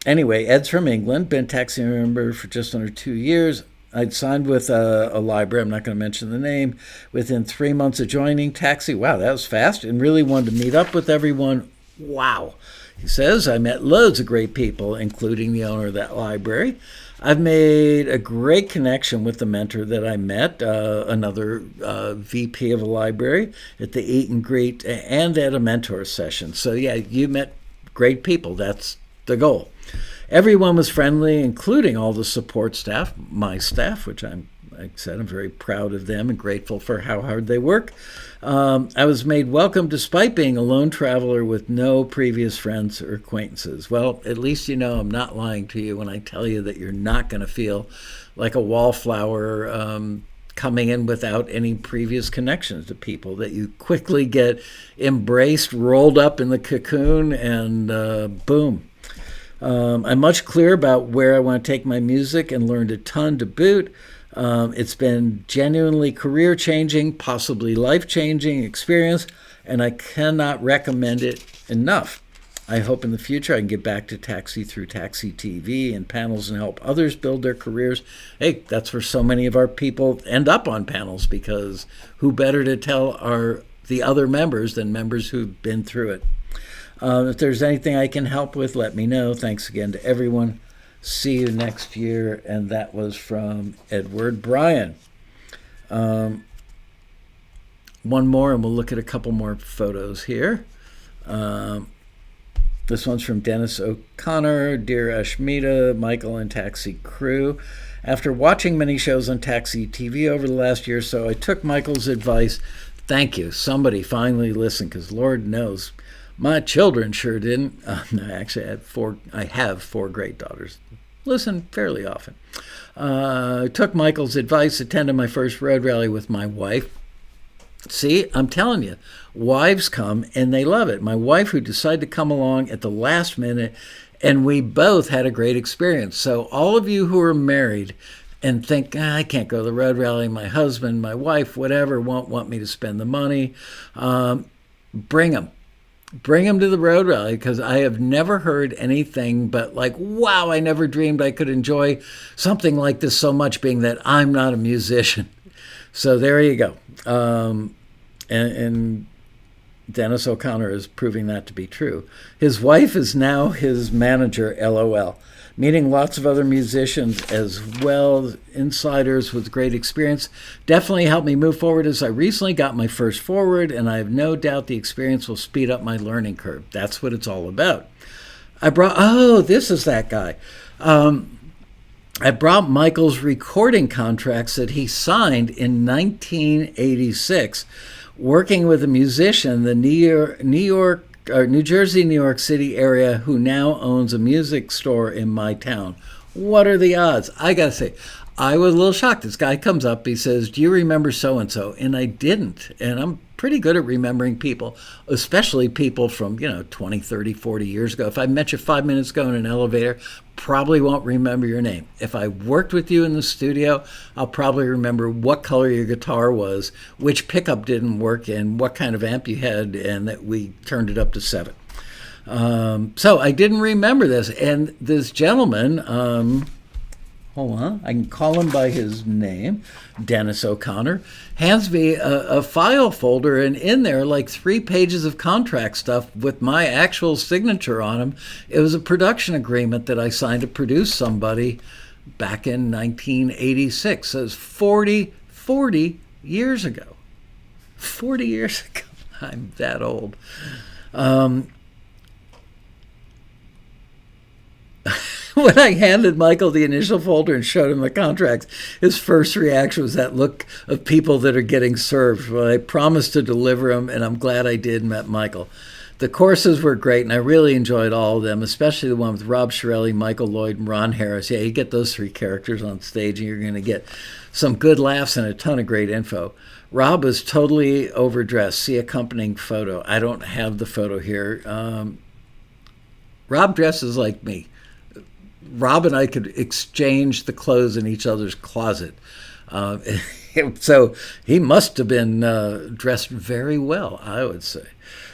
Anyway, Ed's from England, been a taxi member for just under 2 years. I'd signed with a library, I'm not going to mention the name, within 3 months of joining Taxi. Wow, that was fast, and really wanted to meet up with everyone. Wow. He says, I met loads of great people, including the owner of that library. I've made a great connection with the mentor that I met, another VP of a library, at the Eat and Greet and at a mentor session. So yeah, you met great people. That's the goal. Everyone was friendly, including all the support staff, my staff, which like I said, I'm very proud of them and grateful for how hard they work. I was made welcome despite being a lone traveler with no previous friends or acquaintances. Well, at least you know I'm not lying to you when I tell you that you're not going to feel like a wallflower coming in without any previous connections to people, that you quickly get embraced, rolled up in the cocoon, and boom. I'm much clearer about where I want to take my music and learned a ton to boot. It's been genuinely career-changing, possibly life-changing experience, and I cannot recommend it enough. I hope in the future I can get back to taxi through TAXITV and panels and help others build their careers. Hey, that's where so many of our people end up on panels, because who better to tell the other members than members who've been through it. If there's anything I can help with, let me know. Thanks again to everyone. See you next year. And that was from Edward Bryan. One more, and we'll look at a couple more photos here. This one's from Dennis O'Connor. Dear Ashmita, Michael, and Taxi crew. After watching many shows on TAXITV over the last year or so, I took Michael's advice. Thank you. Somebody finally listened, because Lord knows, my children sure didn't. No, actually, I have four great daughters. Listen fairly often. Took Michael's advice, attended my first road rally with my wife. See, I'm telling you, wives come and they love it. My wife, who decided to come along at the last minute, and we both had a great experience. So all of you who are married and think, I can't go to the road rally, my husband, my wife, whatever, won't want me to spend the money, bring them. Bring them to the road rally, because I have never heard anything but like, wow, I never dreamed I could enjoy something like this so much, being that I'm not a musician. So there you go. And Dennis O'Connor is proving that to be true. His wife is now his manager, LOL. Meeting lots of other musicians as well, insiders with great experience. Definitely helped me move forward, as I recently got my first forward, and I have no doubt the experience will speed up my learning curve. That's what it's all about. This is that guy. I brought Michael's recording contracts that he signed in 1986, working with a musician, the New Jersey, New York City area, who now owns a music store in my town. What are the odds? I gotta say, I was a little shocked. This guy comes up, he says, do you remember so-and-so? And I didn't. And I'm pretty good at remembering people, especially people from, 20, 30, 40 years ago. If I met you 5 minutes ago in an elevator, probably won't remember your name. If I worked with you in the studio, I'll probably remember what color your guitar was, which pickup didn't work, and what kind of amp you had, and that we turned it up to 7. So I didn't remember this. And this gentleman, hold on, I can call him by his name, Dennis O'Connor, hands me a file folder, and in there, like 3 pages of contract stuff with my actual signature on them. It was a production agreement that I signed to produce somebody back in 1986. So it was 40 years ago. 40 years ago. I'm that old. When I handed Michael the initial folder and showed him the contracts, his first reaction was that look of people that are getting served. Well, I promised to deliver them, and I'm glad I did, met Michael. The courses were great, and I really enjoyed all of them, especially the one with Rob Shirelli, Michael Lloyd, and Ron Harris. Yeah, you get those 3 characters on stage, and you're going to get some good laughs and a ton of great info. Rob was totally overdressed. See accompanying photo. I don't have the photo here. Rob dresses like me. Rob and I could exchange the clothes in each other's closet. So he must have been dressed very well, I would say.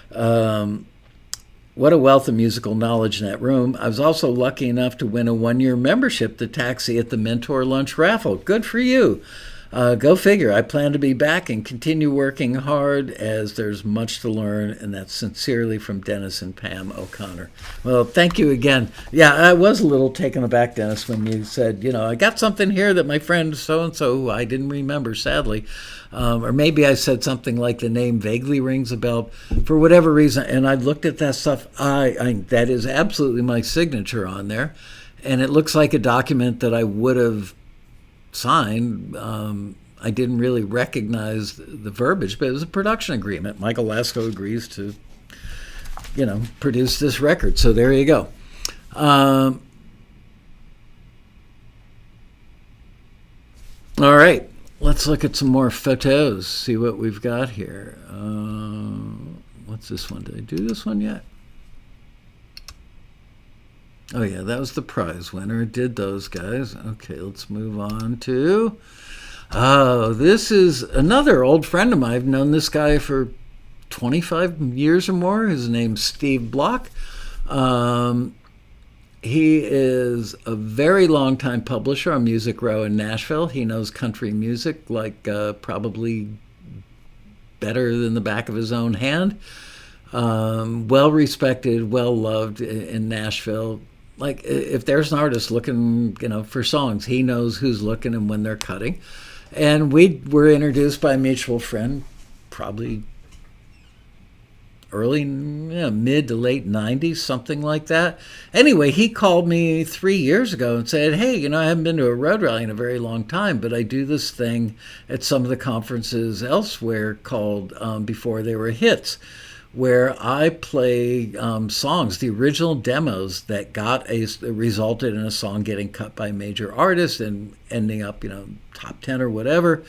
What a wealth of musical knowledge in that room. I was also lucky enough to win a 1-year membership to Taxi at the Mentor Lunch Raffle. Good for you. Go figure. I plan to be back and continue working hard, as there's much to learn, and that's sincerely from Dennis and Pam O'Connor. Well, thank you again. Yeah, I was a little taken aback, Dennis, when you said, I got something here that my friend so-and-so, who I didn't remember, sadly, or maybe I said something like the name vaguely rings a bell for whatever reason, and I looked at that stuff. That is absolutely my signature on there, and it looks like a document that I would have signed. I didn't really recognize the verbiage, but it was a production agreement. Michael Laskow agrees to, produce this record. So there you go. All right, let's look at some more photos, see what we've got here. What's this one? Did I do this one yet? Oh, yeah, that was the prize winner. Did those guys. Okay, let's move on to... Oh, this is another old friend of mine. I've known this guy for 25 years or more. His name's Steve Block. He is a very long-time publisher on Music Row in Nashville. He knows country music like probably better than the back of his own hand. Well-respected, well-loved in Nashville. Like, if there's an artist looking, for songs, he knows who's looking and when they're cutting. And we were introduced by a mutual friend, probably mid to late 90s, something like that. Anyway, he called me 3 years ago and said, hey, I haven't been to a road rally in a very long time, but I do this thing at some of the conferences elsewhere called Before They Were Hits, where I play songs, the original demos that resulted in a song getting cut by a major artist and ending up, top 10 or whatever.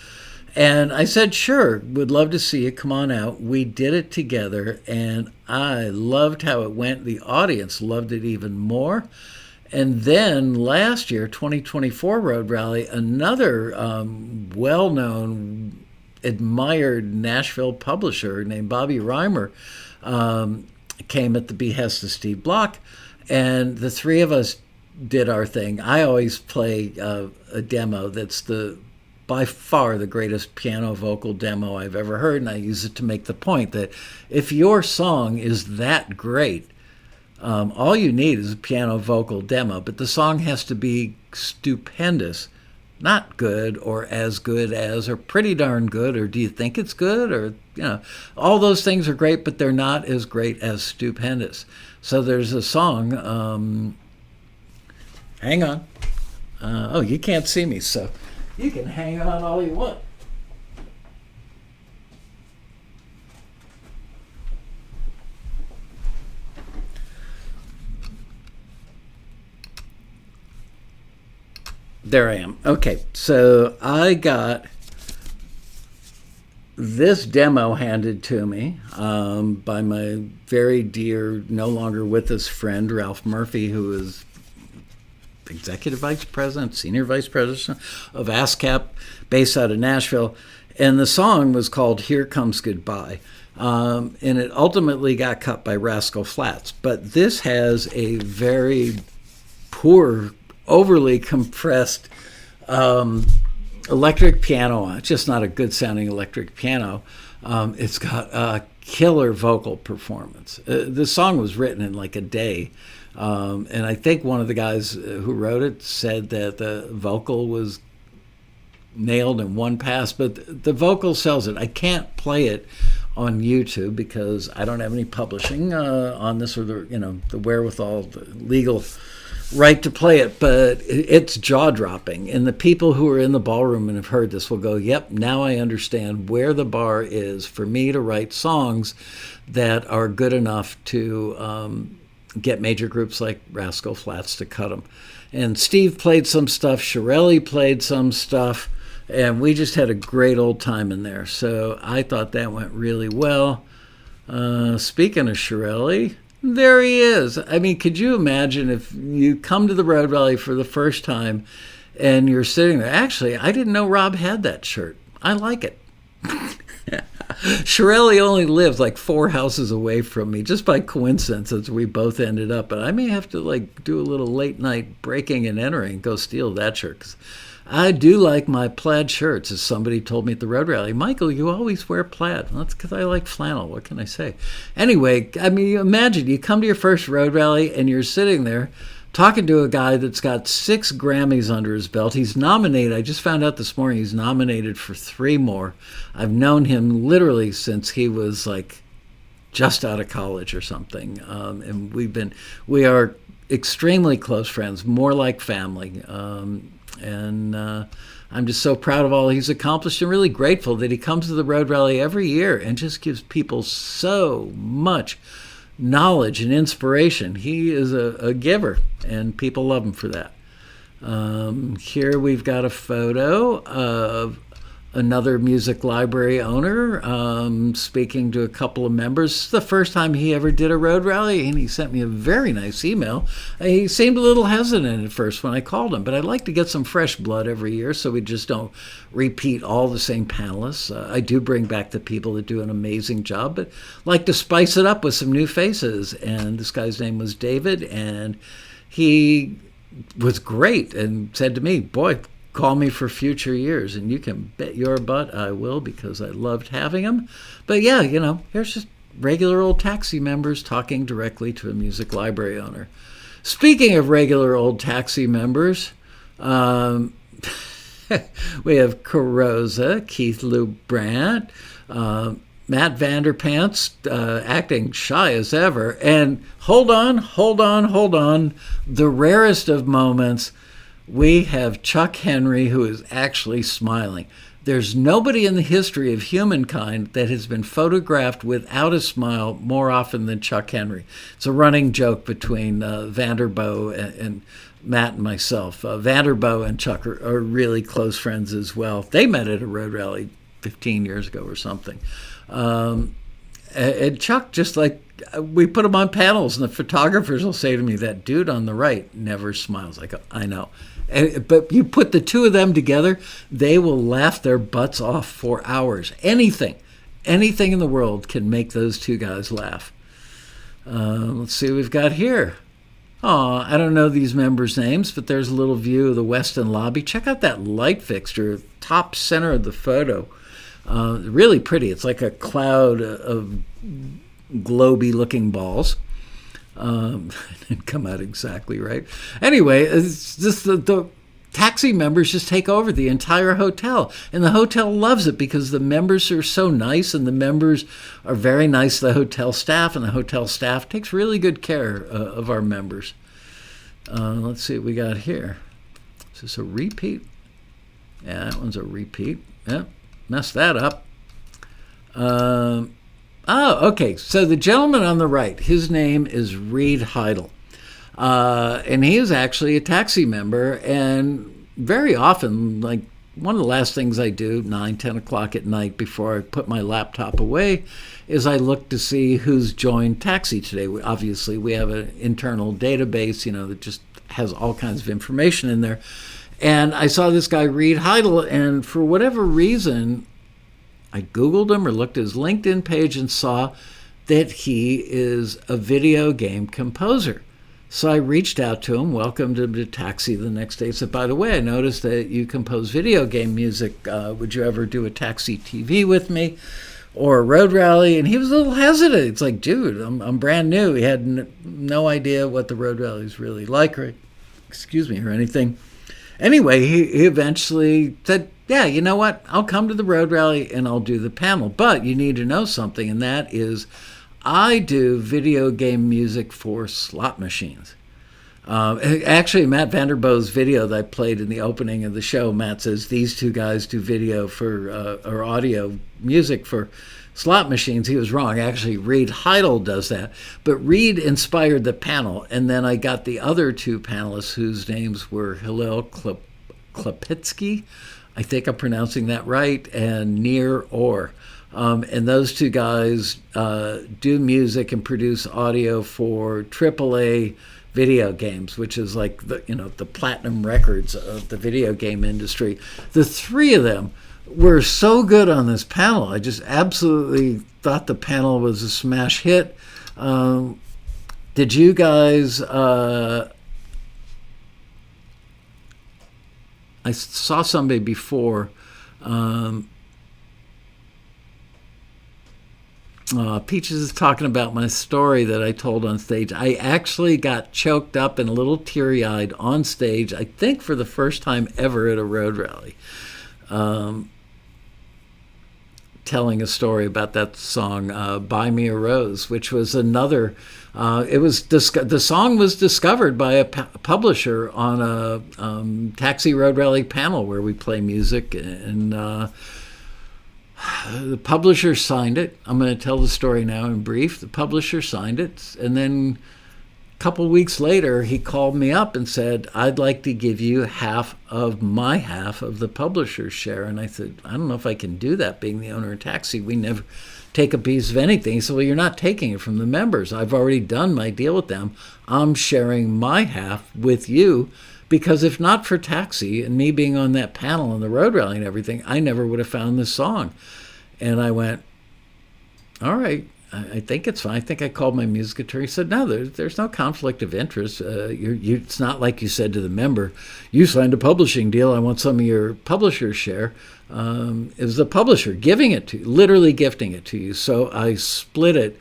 And I said, sure, would love to see you. Come on out. We did it together, and I loved how it went. The audience loved it even more. And then last year, 2024 Road Rally, another well-known, admired Nashville publisher named Bobby Reimer came at the behest of Steve Block, and the three of us did our thing. I always play a demo that's by far the greatest piano vocal demo I've ever heard, and I use it to make the point that if your song is that great, all you need is a piano vocal demo, but the song has to be stupendous, not good or as good as or pretty darn good or do you think it's good or, all those things are great, but they're not as great as stupendous. So there's a song, hang on. You can't see me, so you can hang on all you want. There I am. Okay, so I got this demo handed to me by my very dear, no longer with us friend, Ralph Murphy, who is executive vice president, senior vice president of ASCAP, based out of Nashville. And the song was called Here Comes Goodbye. And it ultimately got cut by Rascal Flatts. But this has a very poor, overly compressed electric piano on. It's just not a good sounding electric piano. It's got a killer vocal performance. The song was written in like a day. And I think one of the guys who wrote it said that the vocal was nailed in one pass, but the vocal sells it. I can't play it on YouTube because I don't have any publishing on this or the wherewithal, the legal right to play it, but it's jaw-dropping. And the people who are in the ballroom and have heard this will go, yep, now I understand where the bar is for me to write songs that are good enough to get major groups like Rascal Flatts to cut them. And Steve played some stuff, Shirelli played some stuff, and we just had a great old time in there. So I thought that went really well. Speaking of Shirelli, there he is. I mean, could you imagine if you come to the Road Rally for the first time and you're sitting there? Actually, I didn't know Rob had that shirt. I like it. Shirelli only lives like 4 houses away from me, just by coincidence, as we both ended up. But I may have to do a little late night breaking and entering, go steal that shirt. 'Cause I do like my plaid shirts, as somebody told me at the Road Rally. Michael, you always wear plaid. Well, that's because I like flannel. What can I say? Anyway, I mean, imagine you come to your first Road Rally and you're sitting there talking to a guy that's got 6 Grammys under his belt. He's nominated. I just found out this morning he's nominated for 3 more. I've known him literally since he was just out of college or something. And we are extremely close friends, more like family. And I'm just so proud of all he's accomplished and really grateful that he comes to the Road Rally every year and just gives people so much knowledge and inspiration. He is a giver, and people love him for that. Here we've got a photo of another music library owner speaking to a couple of members. This is the first time he ever did a Road Rally, and he sent me a very nice email. He seemed a little hesitant at first when I called him, but I'd like to get some fresh blood every year so we just don't repeat all the same panelists. I do bring back the people that do an amazing job, but like to spice it up with some new faces. And this guy's name was David, and he was great and said to me, boy, call me for future years, and you can bet your butt I will, because I loved having him. But yeah, here's just regular old taxi members talking directly to a music library owner. Speaking of regular old taxi members, we have Carosa, Keith Lou Brandt, Matt VanderBoegh acting shy as ever, and hold on, the rarest of moments, we have Chuck Henry, who is actually smiling. There's nobody in the history of humankind that has been photographed without a smile more often than Chuck Henry. It's a running joke between VanderBoegh and Matt and myself. VanderBoegh and Chuck are really close friends as well. They met at a Road Rally 15 years ago or something. And Chuck, just like, we put him on panels, and the photographers will say to me, that dude on the right never smiles. I go, I know. But you put the two of them together, they will laugh their butts off for hours. Anything in the world can make those two guys laugh. Let's see what we've got here. Oh, I don't know these members' names, but there's a little view of the Westin lobby. Check out that light fixture, top center of the photo. Really pretty. It's like a cloud of globy-looking balls. Didn't come out exactly right. Anyway, it's just the taxi members just take over the entire hotel, and the hotel loves it because the members are so nice, and the members are very nice to the hotel staff, and the hotel staff takes really good care of our members. Let's see what we got here. Is this a repeat? Yeah, that one's a repeat. Yeah, messed that up. Okay. So the gentleman on the right, his name is Reed Heidel. And he is actually a taxi member, and very often, like, one of the last things I do, 9, 10 o'clock at night before I put my laptop away, is I look to see who's joined Taxi today. Obviously, we have an internal database, that just has all kinds of information in there. And I saw this guy, Reed Heidel, and for whatever reason, I Googled him or looked at his LinkedIn page and saw that he is a video game composer. So I reached out to him, welcomed him to Taxi the next day. Said, by the way, I noticed that you compose video game music. Would you ever do a TAXITV with me or a road rally? And he was a little hesitant. It's like, dude, I'm brand new. He had no idea what the road rally is really like, or anything. Anyway, he eventually said, yeah, you know what? I'll come to the road rally and I'll do the panel. But you need to know something, and that is, I do video game music for slot machines. Actually, Matt VanderBoegh's video that I played in the opening of the show, Matt says these two guys do video for or audio music for slot machines. He was wrong. Actually, Reed Heidel does that. But Reed inspired the panel, and then I got the other two panelists whose names were Hillel Klapitsky, I think I'm pronouncing that right, and Nir Orr. And those two guys do music and produce audio for AAA video games, which is like the platinum records of the video game industry. The three of them were so good on this panel. I just absolutely thought the panel was a smash hit. Did you guys? I saw somebody before. Peaches is talking about my story that I told on stage. I actually got choked up and a little teary-eyed on stage, I think for the first time ever at a road rally, telling a story about that song, Buy Me a Rose, which was another, the song was discovered by a publisher on a Taxi Road Rally panel where we play music, and the publisher signed it. I'm going to tell the story now in brief. The publisher signed it, and then a couple weeks later, he called me up and said, I'd like to give you half of my half of the publisher's share. And I said, I don't know if I can do that, being the owner of Taxi. We never take a piece of anything. He said, well, you're not taking it from the members. I've already done my deal with them. I'm sharing my half with you. Because if not for Taxi and me being on that panel and the road rally and everything, I never would have found this song. And I went, all right, I think it's fine. I think I called my music attorney. He said, no, there's no conflict of interest. It's not like you said to the member, you signed a publishing deal. I want some of your publisher's share. It was the publisher giving it to you, literally gifting it to you. So I split it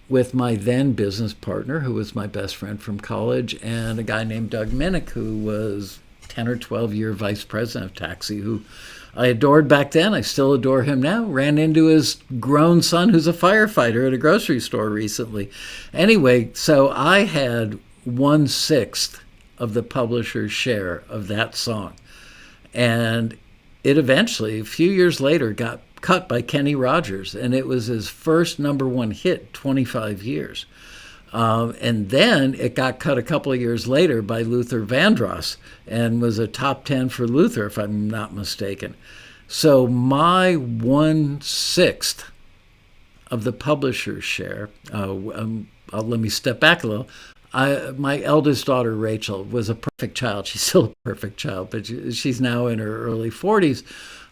with my then business partner, who was my best friend from college, and a guy named Doug Minnick, who was 10 or 12-year vice president of Taxi, who I adored back then. I still adore him now. Ran into his grown son, who's a firefighter, at a grocery store recently. Anyway, so I had 1/6 of the publisher's share of that song. And it eventually, a few years later, got cut by Kenny Rogers, and it was his first #1 hit, 25 years. And then it got cut a couple of years later by Luther Vandross and was a top 10 for Luther, if I'm not mistaken. So my 1/6 of the publisher's share, let me step back a little. My eldest daughter, Rachel, was a perfect child. She's still a perfect child, but she's now in her early 40s.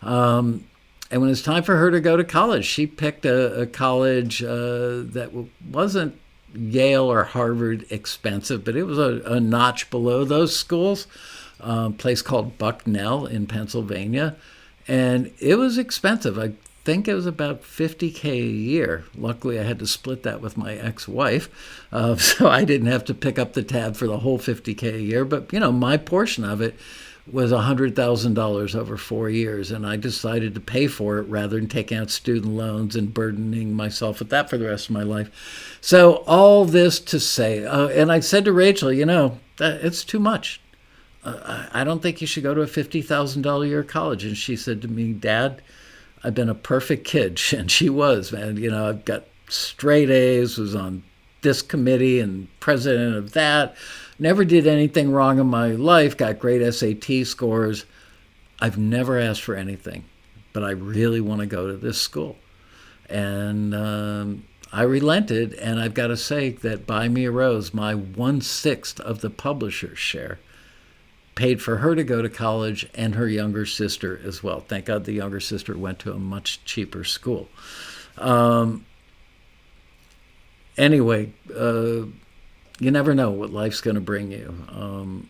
And when it's time for her to go to college, she picked a college that wasn't Yale or Harvard expensive, but it was a notch below those schools, a place called Bucknell in Pennsylvania. And it was expensive. I think it was about $50K a year. Luckily, I had to split that with my ex-wife, so I didn't have to pick up the tab for the whole $50K a year. But, my portion of it was $100,000 over 4 years, and I decided to pay for it rather than taking out student loans and burdening myself with that for the rest of my life. So all this to say, and I said to Rachel, it's too much. I don't think you should go to a $50,000 a year college. And she said to me, Dad, I've been a perfect kid. And she was, man. I've got straight A's, was on this committee and president of that. Never did anything wrong in my life, got great SAT scores. I've never asked for anything, but I really want to go to this school. And I relented, and I've got to say that Buy Me a Rose, my 1/6 of the publisher's share, paid for her to go to college and her younger sister as well. Thank God the younger sister went to a much cheaper school. Anyway, you never know what life's going to bring you.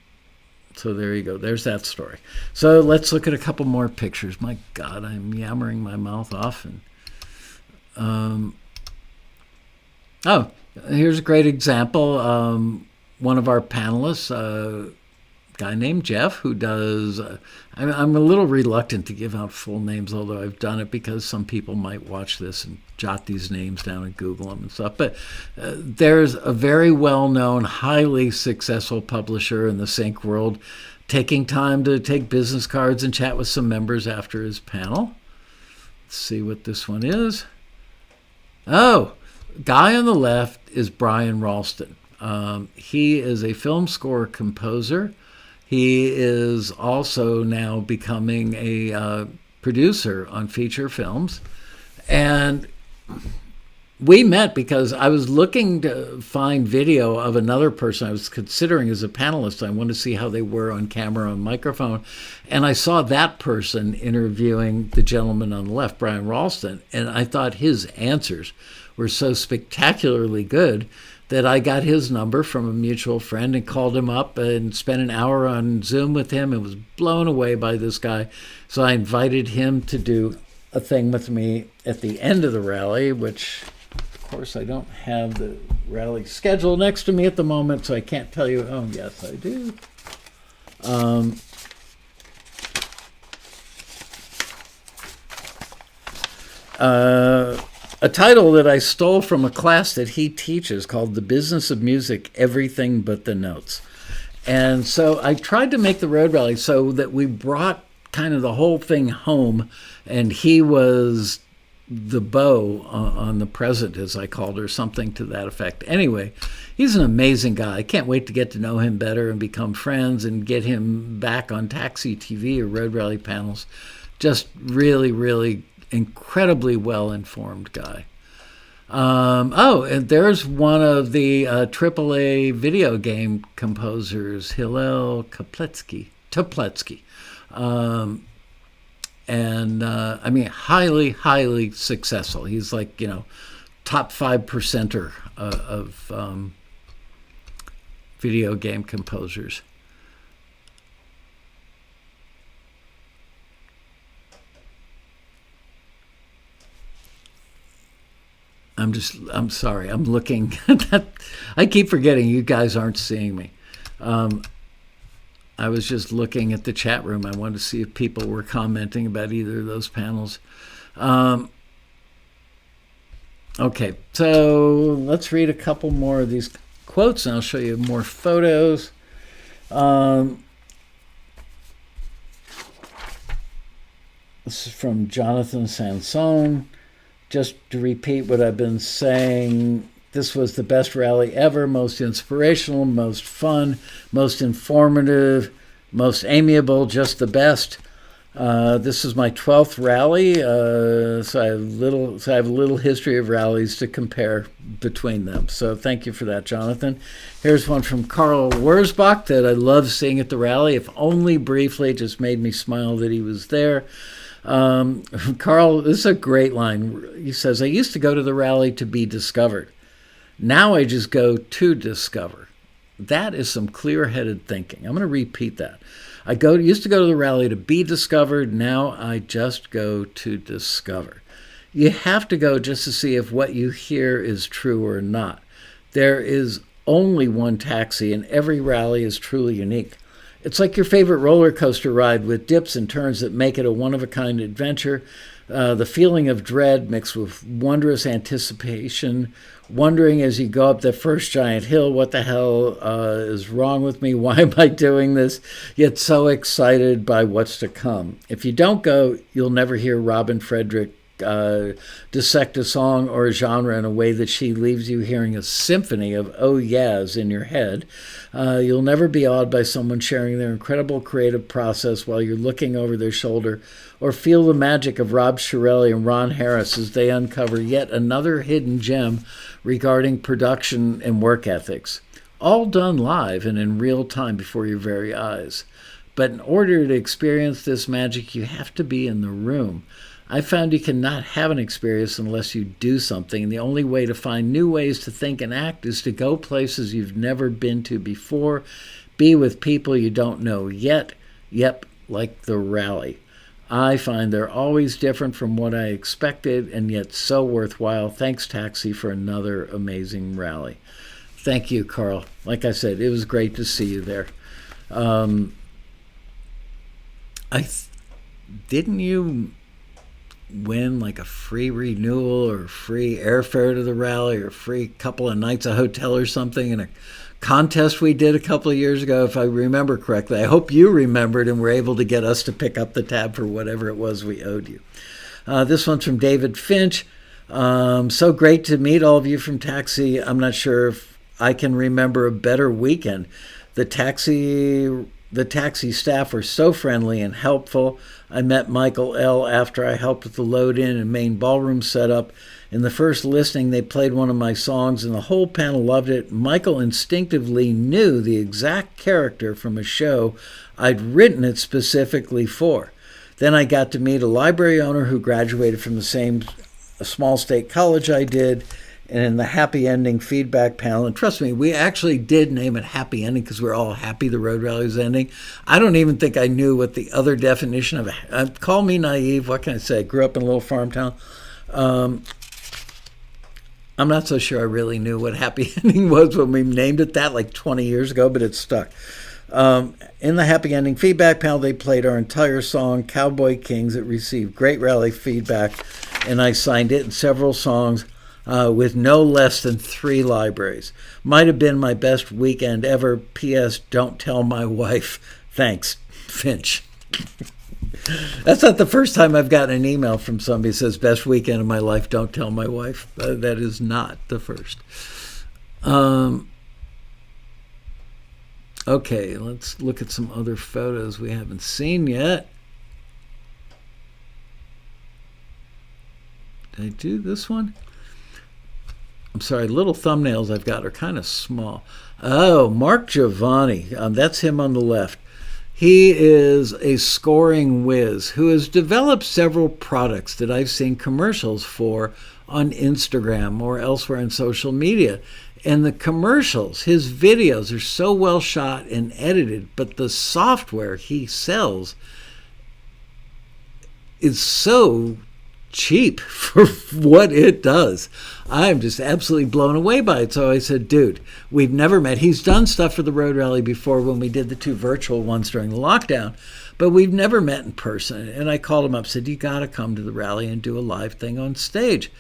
So there you go. There's that story. So let's look at a couple more pictures. My God, I'm yammering my mouth off. And here's a great example. One of our panelists, guy named Jeff, who does, I'm a little reluctant to give out full names, although I've done it because some people might watch this and jot these names down and Google them and stuff. But there's a very well-known, highly successful publisher in the sync world taking time to take business cards and chat with some members after his panel. Let's see what this one is. Oh, guy on the left is Brian Ralston. He is a film score composer. He is also now becoming a producer on feature films. And we met because I was looking to find video of another person I was considering as a panelist. I wanted to see how they were on camera and microphone. And I saw that person interviewing the gentleman on the left, Brian Ralston, and I thought his answers were so spectacularly good that I got his number from a mutual friend and called him up and spent an hour on Zoom with him and was blown away by this guy. So I invited him to do a thing with me at the end of the rally, which, of course, I don't have the rally schedule next to me at the moment, so I can't tell you. Oh, yes, I do. A title that I stole from a class that he teaches called The Business of Music, Everything But the Notes. And so I tried to make the road rally so that we brought kind of the whole thing home, and he was the bow on the present, as I called her, something to that effect. Anyway, he's an amazing guy. I can't wait to get to know him better and become friends and get him back on TAXITV or road rally panels. Just really, really incredibly well-informed guy. And there's one of the AAA video game composers, Hillel Topletsky. Highly, highly successful. He's like, top 5%er of video game composers. I'm sorry. I'm looking at that. I keep forgetting you guys aren't seeing me. I was just looking at the chat room. I wanted to see if people were commenting about either of those panels. Okay, so let's read a couple more of these quotes, and I'll show you more photos. This is from Jonathan Sansone. Just to repeat what I've been saying, this was the best rally ever, most inspirational, most fun, most informative, most amiable, just the best. This is my 12th rally, so I have a little history of rallies to compare between them. So thank you for that, Jonathan. Here's one from Carl Wurzbach that I love seeing at the rally, if only briefly. It just made me smile that he was there. Carl, this is a great line. He says, I used to go to the rally to be discovered. Now I just go to discover. That is some clear-headed thinking. I'm going to repeat that. Used to go to the rally to be discovered. Now I just go to discover. You have to go just to see if what you hear is true or not. There is only one taxi, and every rally is truly unique. It's like your favorite roller coaster ride with dips and turns that make it a one-of-a-kind adventure. The feeling of dread mixed with wondrous anticipation, wondering as you go up the first giant hill, what the hell is wrong with me? Why am I doing this? Yet so excited by what's to come. If you don't go, you'll never hear Robin Frederick dissect a song or a genre in a way that she leaves you hearing a symphony of oh yeahs in your head. You'll never be awed by someone sharing their incredible creative process while you're looking over their shoulder, or feel the magic of Rob Shirelli and Ron Harris as they uncover yet another hidden gem regarding production and work ethics, all done live and in real time before your very eyes. But in order to experience this magic, you have to be in the room. I found you cannot have an experience unless you do something, and the only way to find new ways to think and act is to go places you've never been to before, be with people you don't know yet, like the rally. I find they're always different from what I expected, and yet so worthwhile. Thanks, Taxi, for another amazing rally. Thank you, Carl. Like I said, it was great to see you there. Didn't you win like a free renewal or free airfare to the rally or free couple of nights at a hotel or something in a contest we did a couple of years ago, if I remember correctly? I hope you remembered and were able to get us to pick up the tab for whatever it was we owed you. This one's from David Finch. So great to meet all of you from Taxi. I'm not sure if I can remember a better weekend. The taxi staff were so friendly and helpful. I met Michael L. after I helped with the load-in and main ballroom setup. In the first listening, they played one of my songs, and the whole panel loved it. Michael instinctively knew the exact character from a show I'd written it specifically for. Then I got to meet a library owner who graduated from the same small state college I did, and in the happy ending feedback panel, and trust me, we actually did name it happy ending because we're all happy the road rally was ending. I don't even think I knew what the other definition of call me naive. What can I say? I grew up in a little farm town. I'm not so sure I really knew what happy ending was when we named it that like 20 years ago, but it stuck. In the happy ending feedback panel, they played our entire song, Cowboy Kings. It received great rally feedback, and I signed it in several songs with no less than 3 libraries. Might have been my best weekend ever. P.S. Don't tell my wife. Thanks, Finch. That's not the first time I've gotten an email from somebody that says, best weekend of my life, don't tell my wife. That is not the first. Okay, let's look at some other photos we haven't seen yet. Did I do this one? I'm sorry, little thumbnails I've got are kind of small. Oh, Marc Jovani. That's him on the left. He is a scoring whiz who has developed several products that I've seen commercials for on Instagram or elsewhere in social media. And the commercials, his videos are so well shot and edited, but the software he sells is so cheap for what it does. I'm just absolutely blown away by it. So I said, dude, we've never met. He's done stuff for the Road Rally before when we did the 2 virtual ones during the lockdown, but we've never met in person. And I called him up, said, you got to come to the rally and do a live thing on stage.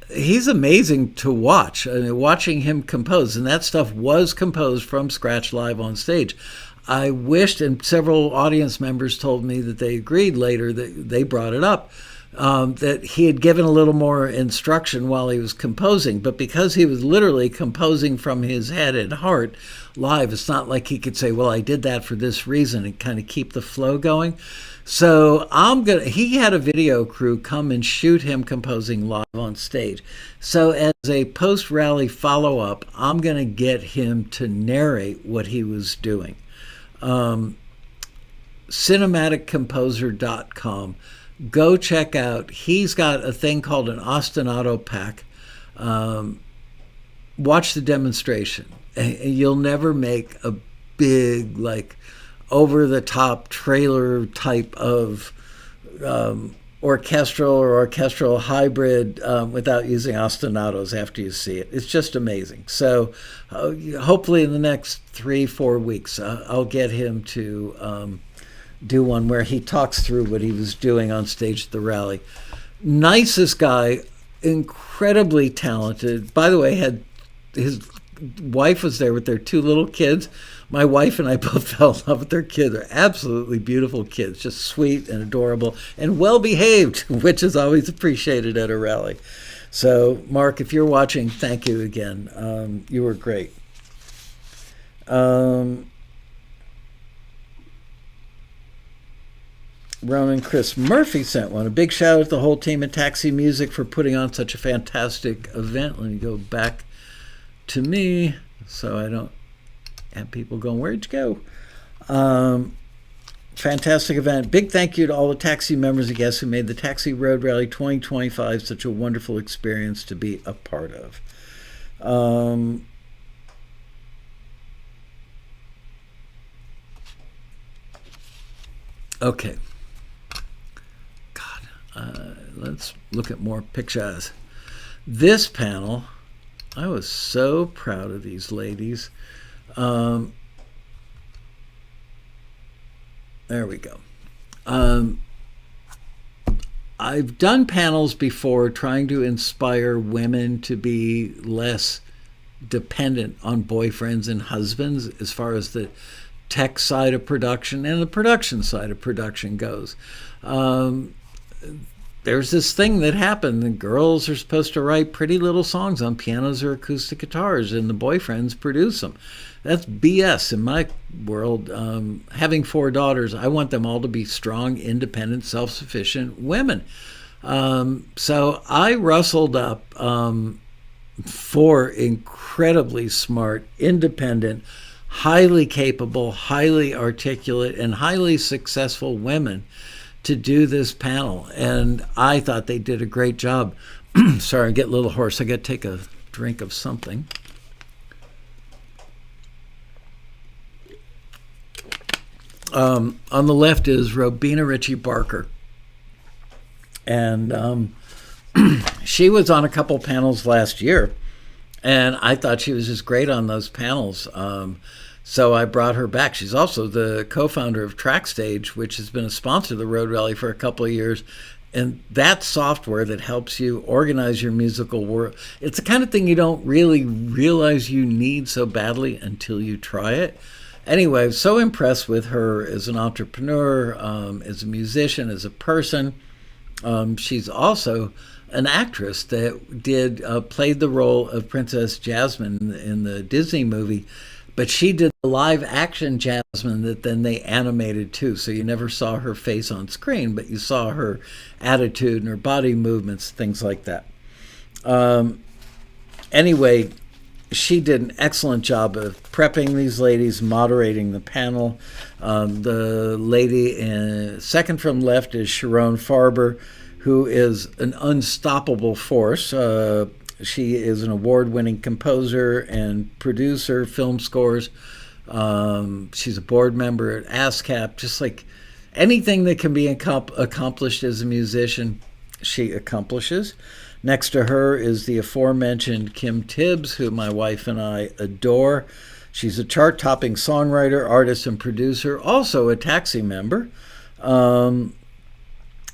He's amazing to watch. I mean, watching him compose, and that stuff was composed from scratch live on stage. I wished, and several audience members told me that they agreed later that they brought it up, that he had given a little more instruction while he was composing, but because he was literally composing from his head and heart live, it's not like he could say, well, I did that for this reason, and kind of keep the flow going. So he had a video crew come and shoot him composing live on stage. So as a post-rally follow-up, I'm going to get him to narrate what he was doing. Cinematic-composer.com. Go check out. He's got a thing called an ostinato pack. Watch the demonstration. You'll never make a big, like, over-the-top trailer type of orchestral hybrid without using ostinatos after you see it. It's just amazing. So hopefully in the next 3-4 weeks, I'll get him to do one where he talks through what he was doing on stage at the rally. Nicest guy, incredibly talented. By the way, his wife was there with their 2 little kids. My wife and I both fell in love with their kids. They're absolutely beautiful kids, just sweet and adorable and well-behaved, which is always appreciated at a rally. So, Marc, if you're watching, thank you again. You were great. Ronan Chris Murphy sent one. A big shout out to the whole team at Taxi Music for putting on such a fantastic event. Let me go back to me so I don't have people going, where'd you go? Fantastic event. Big thank you to all the Taxi members and guests who made the Taxi Road Rally 2025 such a wonderful experience to be a part of. Okay. Let's look at more pictures. This panel, I was so proud of these ladies. There we go. I've done panels before trying to inspire women to be less dependent on boyfriends and husbands as far as the tech side of production and the production side of production goes. There's this thing that happened. The girls are supposed to write pretty little songs on pianos or acoustic guitars, and the boyfriends produce them. That's BS in my world. Having 4 daughters, I want them all to be strong, independent, self-sufficient women. So I rustled up 4 incredibly smart, independent, highly capable, highly articulate, and highly successful women to do this panel, and I thought they did a great job. Sorry, I get a little hoarse. I got to take a drink of something. On the left is Robina Ritchie Barker, and she was on a couple panels last year, and I thought she was just great on those panels. So I brought her back. She's also the co-founder of TrackStage, which has been a sponsor of the Road Rally for a couple of years. And that software that helps you organize your musical world, it's the kind of thing you don't really realize you need so badly until you try it. Anyway, I'm so impressed with her as an entrepreneur, as a musician, as a person. She's also an actress that played the role of Princess Jasmine in the Disney movie. But she did the live action Jasmine that then they animated too. So you never saw her face on screen, but you saw her attitude and her body movements, things like that. Anyway, she did an excellent job of prepping these ladies, moderating the panel. The lady second from left is Sharon Farber, who is an unstoppable force. She is an award-winning composer and producer, film scores. She's a board member at ASCAP. Just like anything that can be accomplished as a musician, she accomplishes. Next to her is the aforementioned Kim Tibbs, who my wife and I adore. She's a chart-topping songwriter, artist, and producer, also a Taxi member.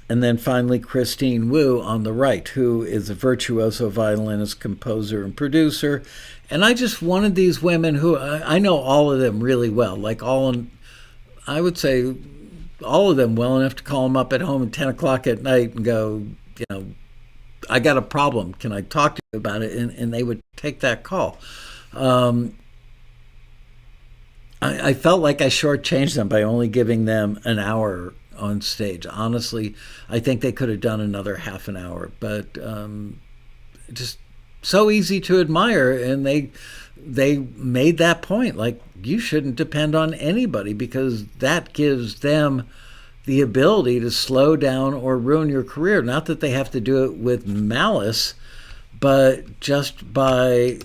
And then finally, Christine Wu on the right, who is a virtuoso violinist, composer, and producer. And I just wanted these women who, I know all of them really well, like I would say all of them well enough to call them up at home at 10 o'clock at night and go, I got a problem. Can I talk to you about it? And they would take that call. I felt like I shortchanged them by only giving them an hour on stage. Honestly, I think they could have done another half an hour, but just so easy to admire. And they made that point, like, you shouldn't depend on anybody, because that gives them the ability to slow down or ruin your career. Not that they have to do it with malice, but just by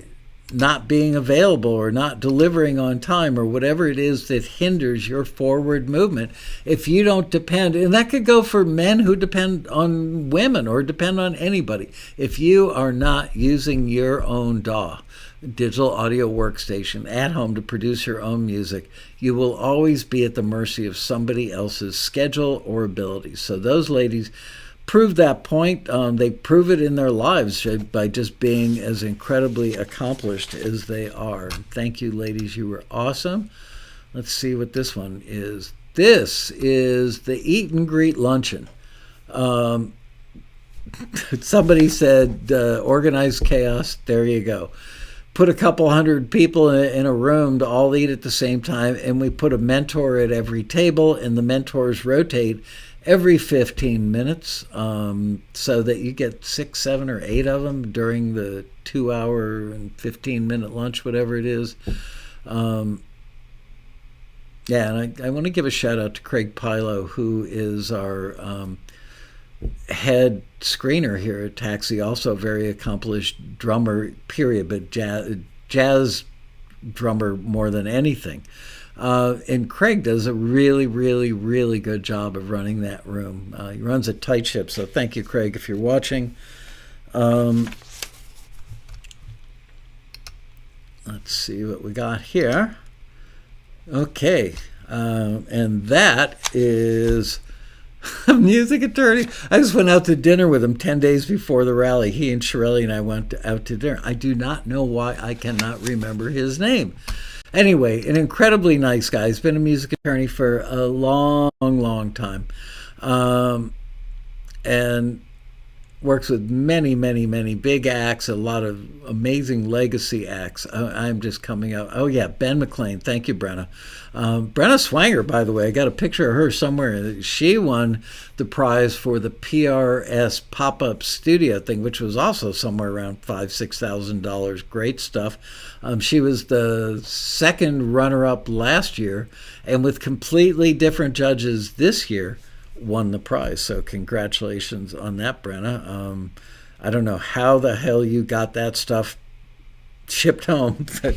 not being available or not delivering on time or whatever it is that hinders your forward movement. If you don't depend, and that could go for men who depend on women or depend on anybody. If you are not using your own DAW, digital audio workstation, at home to produce your own music, you will always be at the mercy of somebody else's schedule or abilities. So those ladies prove that point. They prove it in their lives by just being as incredibly accomplished as they are. Thank you, ladies. You were awesome. Let's see what this one is. This is the Eat and Greet Luncheon. Somebody said, organized chaos. There you go. Put a couple hundred people in a room to all eat at the same time, and we put a mentor at every table, and the mentors rotate every 15 minutes, so that you get 6, 7, or 8 of them during the 2-hour and 15-minute lunch, whatever it is. And I want to give a shout out to Craig Pilo, who is our head screener here at Taxi, also a very accomplished drummer, period, but jazz drummer more than anything. And Craig does a really, really, really good job of running that room. He runs a tight ship, so thank you, Craig, if you're watching. Let's see what we got here. Okay, and that is a music attorney. I just went out to dinner with him 10 days before the rally. He and Shirley and I went out to dinner. I do not know why I cannot remember his name. Anyway, an incredibly nice guy. He's been a music attorney for a long, long time, and works with many, many, many big acts, a lot of amazing legacy acts. I'm just coming up. Oh, yeah, Ben McLean. Thank you, Brenna. Brenna Swanger, by the way, I got a picture of her somewhere. She won the prize for the PRS pop-up studio thing, which was also somewhere around $5,000-$6,000. Great stuff. She was the second runner-up last year, and with completely different judges this year, won the prize. So congratulations on that, Brenna. I don't know how the hell you got that stuff shipped home, but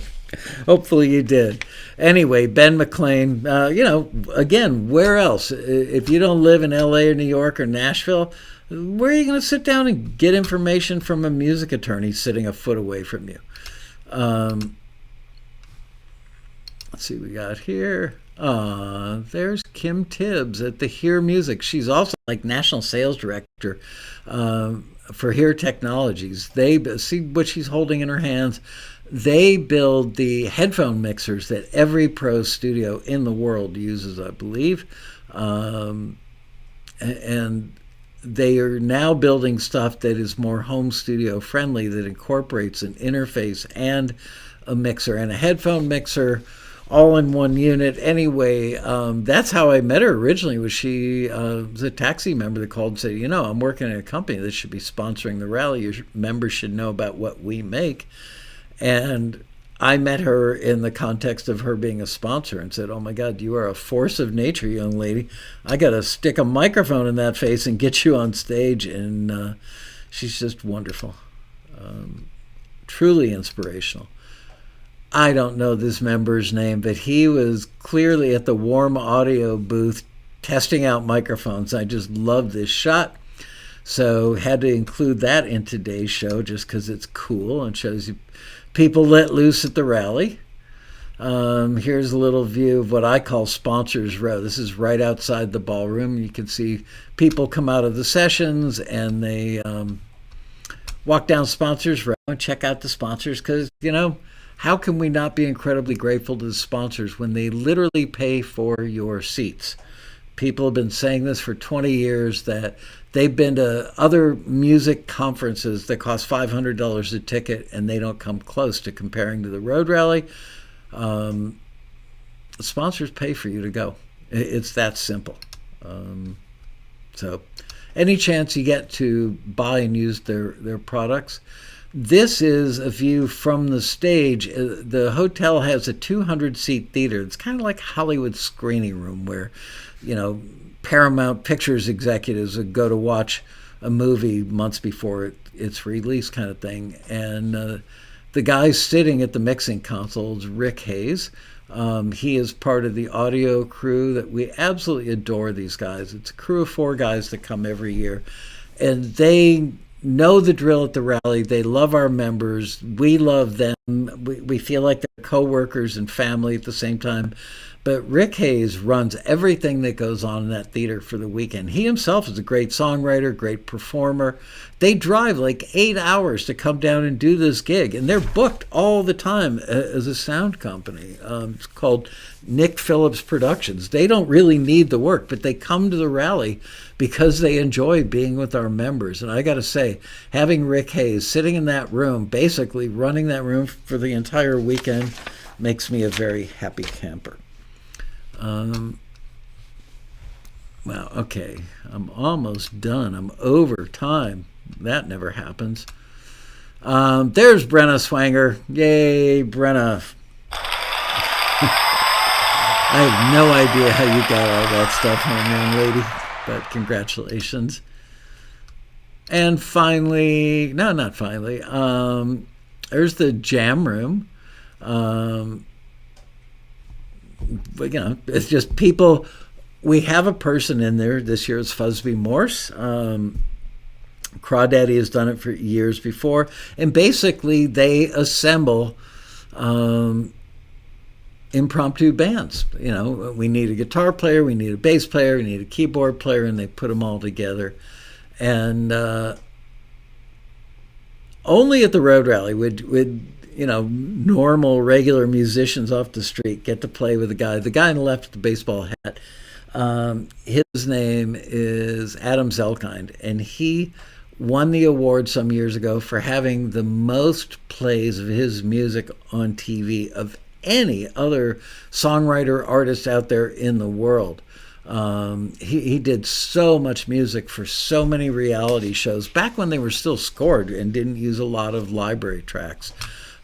hopefully you did. Anyway, Ben McLean, again, where else? If you don't live in LA or New York or Nashville, where are you going to sit down and get information from a music attorney sitting a foot away from you? Let's see what we got here. There's Kim Tibbs at the Hear Music. She's also like national sales director for Hear Technologies. They see what she's holding in her hands. They build the headphone mixers that every pro studio in the world uses, I believe. And they are now building stuff that is more home studio friendly, that incorporates an interface and a mixer and a headphone mixer all in one unit. Anyway, that's how I met her originally. Was she was a Taxi member that called and said, I'm working at a company that should be sponsoring the rally. Your members should know about what we make. And I met her in the context of her being a sponsor and said, oh my God, you are a force of nature, young lady. I got to stick a microphone in that face and get you on stage. And she's just wonderful. Truly inspirational. I don't know this member's name, but he was clearly at the Warm Audio booth testing out microphones. I just love this shot. So had to include that in today's show just because it's cool and shows you people let loose at the rally. Here's a little view of what I call Sponsors Row. This is right outside the ballroom. You can see people come out of the sessions and they walk down Sponsors Row and check out the sponsors because, how can we not be incredibly grateful to the sponsors when they literally pay for your seats? People have been saying this for 20 years, that they've been to other music conferences that cost $500 a ticket, and they don't come close to comparing to the Road Rally. Sponsors pay for you to go. It's that simple. So any chance you get to buy and use their products. This is a view from the stage. The hotel has a 200-seat theater. It's kind of like Hollywood screening room where, Paramount Pictures executives would go to watch a movie months before its release, kind of thing. And the guy sitting at the mixing console is Rick Hayes. He is part of the audio crew that we absolutely adore these guys. It's a crew of 4 guys that come every year. And they know the drill at the rally. They love our members. We love them. We feel like they're co-workers and family at the same time. But Rick Hayes runs everything that goes on in that theater for the weekend. He himself is a great songwriter, great performer. They drive like 8 hours to come down and do this gig, and they're booked all the time as a sound company. It's called Nick Phillips Productions. They don't really need the work, but they come to the rally because they enjoy being with our members. And I got to say, having Rick Hayes sitting in that room, basically running that room for the entire weekend, makes me a very happy camper. Well, okay, I'm almost done. I'm over time. That never happens. There's Brenna Swanger. Yay, Brenna. I have no idea how you got all that stuff home, young lady, but congratulations. And finally, no, not finally, there's the jam room. But, it's just people. We have a person in there. This year it's Fusby Morse. Crawdaddy has done it for years before. And basically they assemble impromptu bands. We need a guitar player, we need a bass player, we need a keyboard player, and they put them all together. And only at the Road Rally would normal, regular musicians off the street get to play with the guy on the left with the baseball hat. His name is Adam Zelkind, and he won the award some years ago for having the most plays of his music on TV of any other songwriter, artist out there in the world. He did so much music for so many reality shows back when they were still scored and didn't use a lot of library tracks.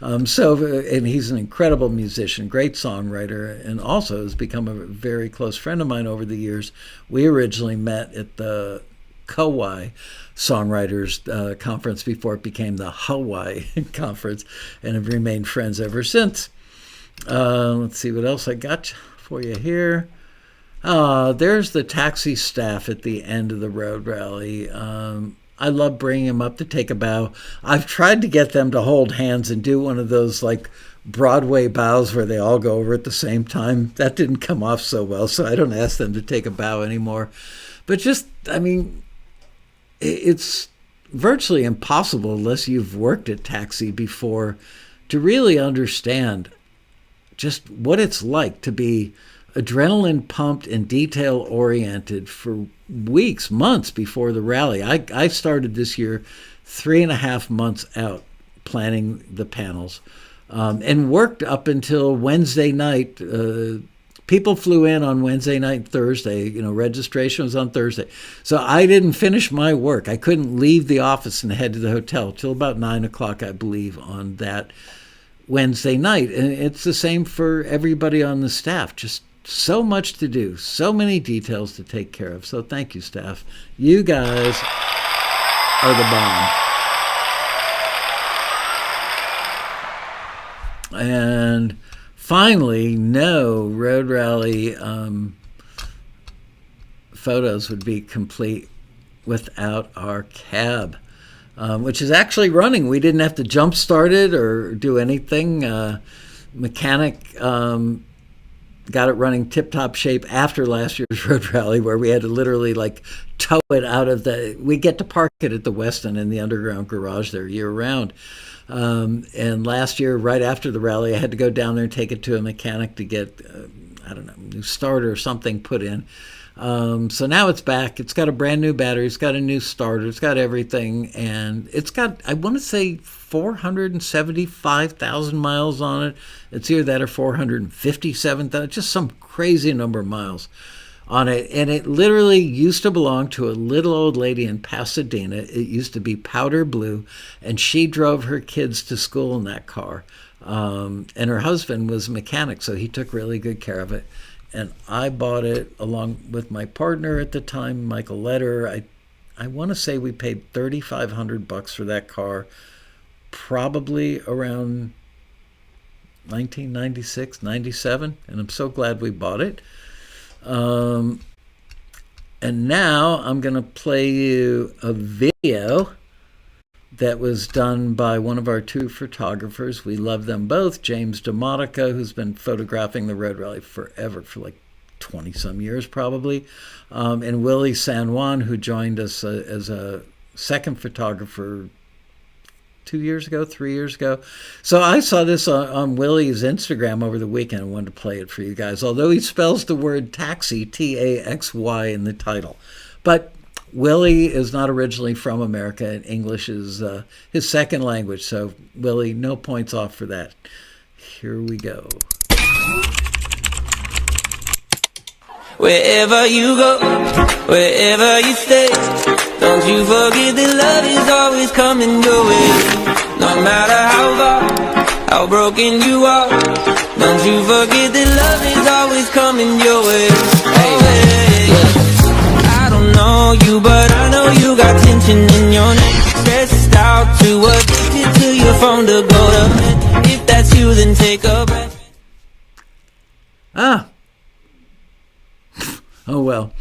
And he's an incredible musician, great songwriter, and also has become a very close friend of mine over the years. We originally met at the Kauai Songwriters Conference before it became the Hawaii Conference, and have remained friends ever since. Let's see what else I got for you here. There's the taxi staff at the end of the Road Rally. I love bringing them up to take a bow. I've tried to get them to hold hands and do one of those like Broadway bows where they all go over at the same time. That didn't come off so well, so I don't ask them to take a bow anymore. But it's virtually impossible unless you've worked at Taxi before to really understand just what it's like to be adrenaline pumped and detail oriented for weeks, months before the rally. I started this year 3.5 months out planning the panels, and worked up until Wednesday night. People flew in on Wednesday night, Thursday. Registration was on Thursday. So I didn't finish my work. I couldn't leave the office and head to the hotel till about 9 o'clock, I believe, on that Wednesday night. And it's the same for everybody on the staff. Just so much to do, so many details to take care of. So thank you, staff. You guys are the bomb. And finally, no Road Rally photos would be complete without our cab, which is actually running. We didn't have to jump start it or do anything. Mechanic got it running tip-top shape after last year's Road Rally, where we had to literally tow it out of we get to park it at the Westin in the underground garage there year round. And last year, right after the rally, I had to go down there and take it to a mechanic to get, a new starter or something put in. So now it's back. It's got a brand new battery. It's got a new starter. It's got everything. And it's got, I want to say, 475,000 miles on it. It's either that or 457,000, just some crazy number of miles on it. And it literally used to belong to a little old lady in Pasadena. It used to be powder blue, and she drove her kids to school in that car. And her husband was a mechanic, so he took really good care of it. And I bought it along with my partner at the time, Michael Laskow. I want to say we paid $3,500 for that car, probably around 1996, 97, and I'm so glad we bought it. And now I'm going to play you a video that was done by one of our two photographers. We love them both, James DeMonica, who's been photographing the Road Rally forever, for like 20-some years probably, and Willie San Juan, who joined us as a second photographer 3 years ago. So I saw this on Willie's Instagram over the weekend and wanted to play it for you guys, although he spells the word taxi, T-A-X-Y, in the title. But Willie is not originally from America, and English is his second language. So, Willie, no points off for that. Here we go. Wherever you go, wherever you stay, don't you forget that love is always coming your way. No matter how far, how broken you are, don't you forget that love is always coming your way. Hey, I don't know you, but I know you got tension in your neck. Stressed out, too addicted to your phone to go to bed. If that's you, then take a breath. Oh, well,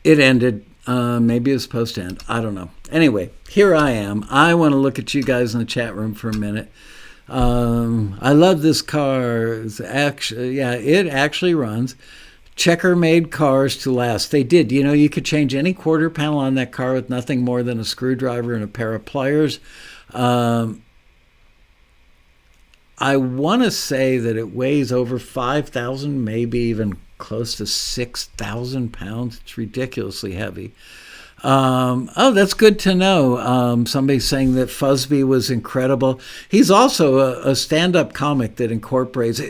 it ended. Maybe it was supposed to end. I don't know. Anyway, here I am. I want to look at you guys in the chat room for a minute. I love this car. It actually runs. Checker made cars to last. They did. You know, you could change any quarter panel on that car with nothing more than a screwdriver and a pair of pliers. I want to say that it weighs over 5,000, maybe even close to 6,000 pounds. It's ridiculously heavy. That's good to know. Somebody's saying that Fuzby was incredible. He's also a stand-up comic that incorporates.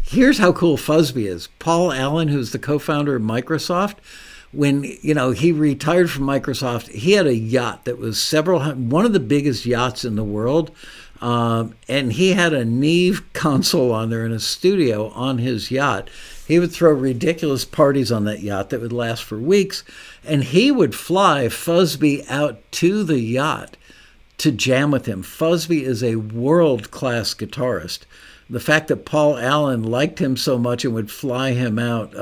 Here's how cool Fuzby is. Paul Allen, who's the co-founder of Microsoft, when he retired from Microsoft, he had a yacht that was one of the biggest yachts in the world. And he had a Neve console on there in a studio on his yacht. He would throw ridiculous parties on that yacht that would last for weeks, and he would fly Fuzby out to the yacht to jam with him. Fuzby is a world-class guitarist. The fact that Paul Allen liked him so much and would fly him out,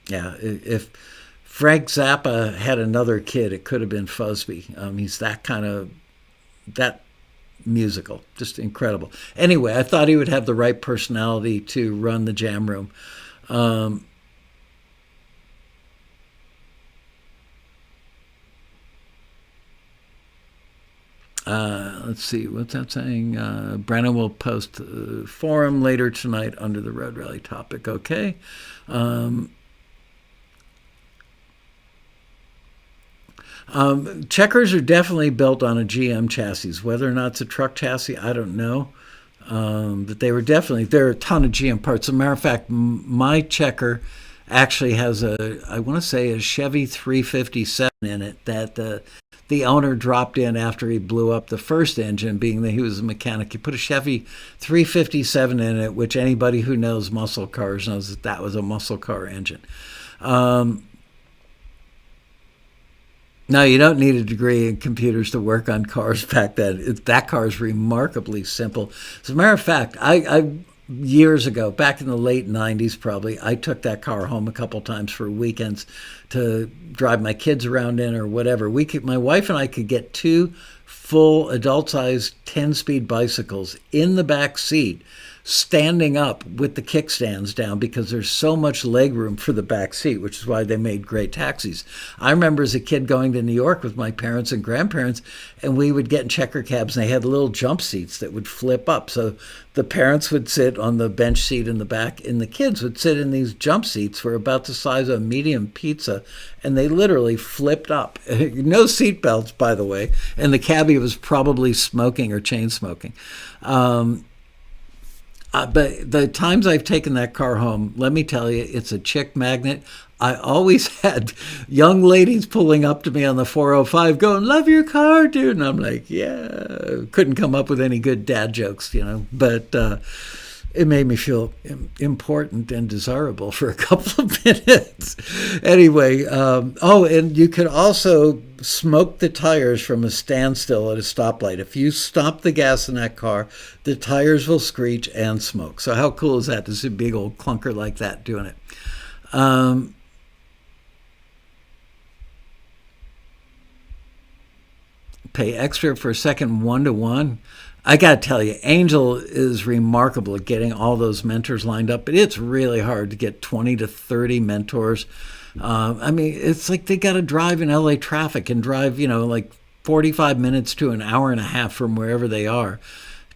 if Frank Zappa had another kid, it could have been Fuzby. He's that musical, just incredible. Anyway, I thought he would have the right personality to run the jam room. Let's see, what's that saying? Brandon will post a forum later tonight under the Road Rally topic. Okay. Checkers are definitely built on a GM chassis. Whether or not it's a truck chassis, I don't know. But there are a ton of GM parts. As a matter of fact, my Checker actually has I want to say a Chevy 357 in it that the owner dropped in after he blew up the first engine, being that he was a mechanic. He put a Chevy 357 in it, which anybody who knows muscle cars knows that was a muscle car engine. No, you don't need a degree in computers to work on cars back then. That car is remarkably simple. As a matter of fact, I years ago, back in the late 90s probably, I took that car home a couple times for weekends to drive my kids around in or whatever. My wife and I could get two full adult-sized 10-speed bicycles in the back seat standing up with the kickstands down because there's so much leg room for the back seat, which is why they made great taxis. I remember as a kid going to New York with my parents and grandparents, and we would get in checker cabs, and they had little jump seats that would flip up. So the parents would sit on the bench seat in the back, and the kids would sit in these jump seats for about the size of a medium pizza, and they literally flipped up. No seat belts, by the way, and the cabbie was probably smoking or chain smoking. But the times I've taken that car home, let me tell you, it's a chick magnet. I always had young ladies pulling up to me on the 405 going, "Love your car, dude." And I'm like, yeah, couldn't come up with any good dad jokes, but it made me feel important and desirable for a couple of minutes. Anyway, and you could also smoke the tires from a standstill at a stoplight. If you stop the gas in that car, the tires will screech and smoke. So how cool is that to see a big old clunker like that doing it? Pay extra for a second one-to-one. I got to tell you, Angel is remarkable at getting all those mentors lined up, but it's really hard to get 20 to 30 mentors. It's like they got to drive in LA traffic and drive, like 45 minutes to an hour and a half from wherever they are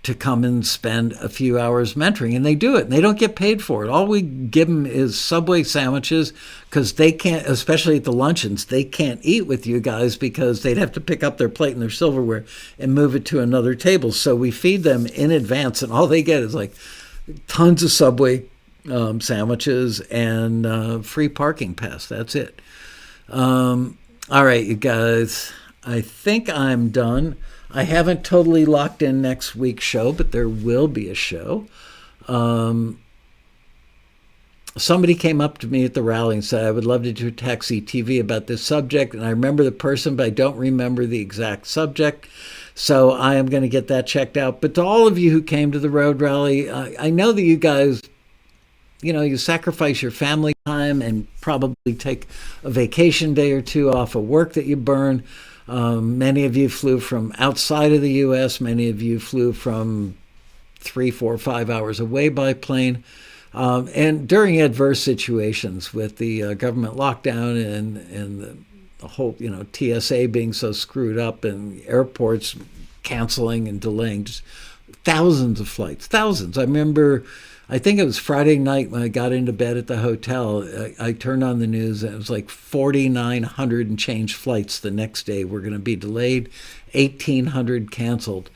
to come and spend a few hours mentoring. And they do it, and they don't get paid for it. All we give them is Subway sandwiches because they can't, especially at the luncheons, they can't eat with you guys because they'd have to pick up their plate and their silverware and move it to another table. So we feed them in advance, and all they get is like tons of Subway sandwiches and free parking pass. That's it. All right, you guys, I think I'm done. I haven't totally locked in next week's show, but there will be a show. Somebody came up to me at the rally and said, I would love to do TAXITV about this subject. And I remember the person, but I don't remember the exact subject. So I am going to get that checked out. But to all of you who came to the road rally, I know that you guys, you sacrifice your family time and probably take a vacation day or two off of work that you burn. Many of you flew from outside of the U.S. Many of you flew from 3, 4, 5 hours away by plane. And during adverse situations with the government lockdown and the whole, TSA being so screwed up and airports canceling and delaying, just thousands of flights, thousands. I think it was Friday night when I got into bed at the hotel. I turned on the news and it was like 4,900 and change flights the next day were going to be delayed, 1,800 canceled.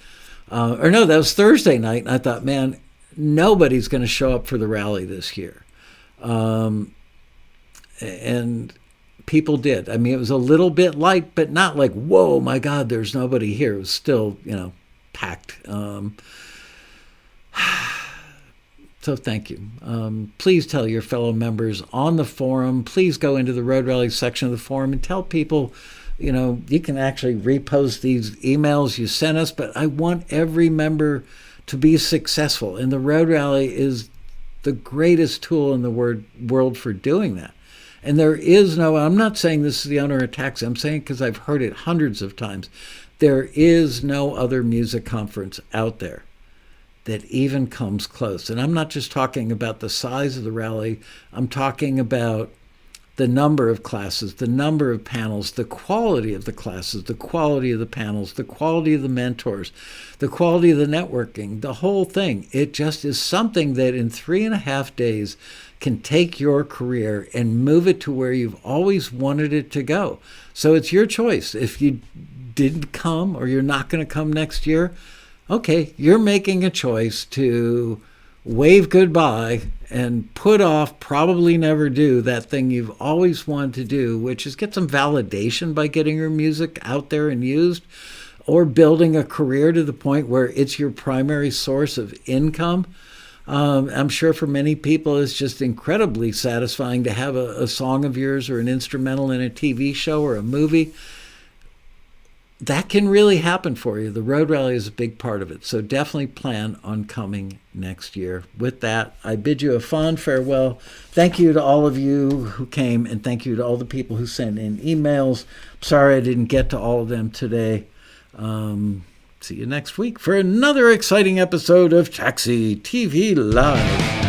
That was Thursday night. And I thought, man, nobody's going to show up for the rally this year. And people did. It was a little bit light, but not like, whoa, my God, there's nobody here. It was still, packed. So thank you. Please tell your fellow members on the forum. Please go into the Road Rally section of the forum and tell people, you can actually repost these emails you sent us, but I want every member to be successful. And the Road Rally is the greatest tool in the world for doing that. And there is I'm not saying this is the owner of Taxi. I'm saying because I've heard it hundreds of times. There is no other music conference out there that even comes close. And I'm not just talking about the size of the rally. I'm talking about the number of classes, the number of panels, the quality of the classes, the quality of the panels, the quality of the mentors, the quality of the networking, the whole thing. It just is something that in 3.5 days can take your career and move it to where you've always wanted it to go. So it's your choice. If you didn't come or you're not going to come next year, okay, you're making a choice to wave goodbye and put off, probably never do, that thing you've always wanted to do, which is get some validation by getting your music out there and used, or building a career to the point where it's your primary source of income. I'm sure for many people it's just incredibly satisfying to have a song of yours or an instrumental in a TV show or a movie. That can really happen for you. The Road Rally is a big part of it. So definitely plan on coming next year. With that, I bid you a fond farewell. Thank you to all of you who came, and thank you to all the people who sent in emails. Sorry I didn't get to all of them today. See you next week for another exciting episode of TAXITV Live.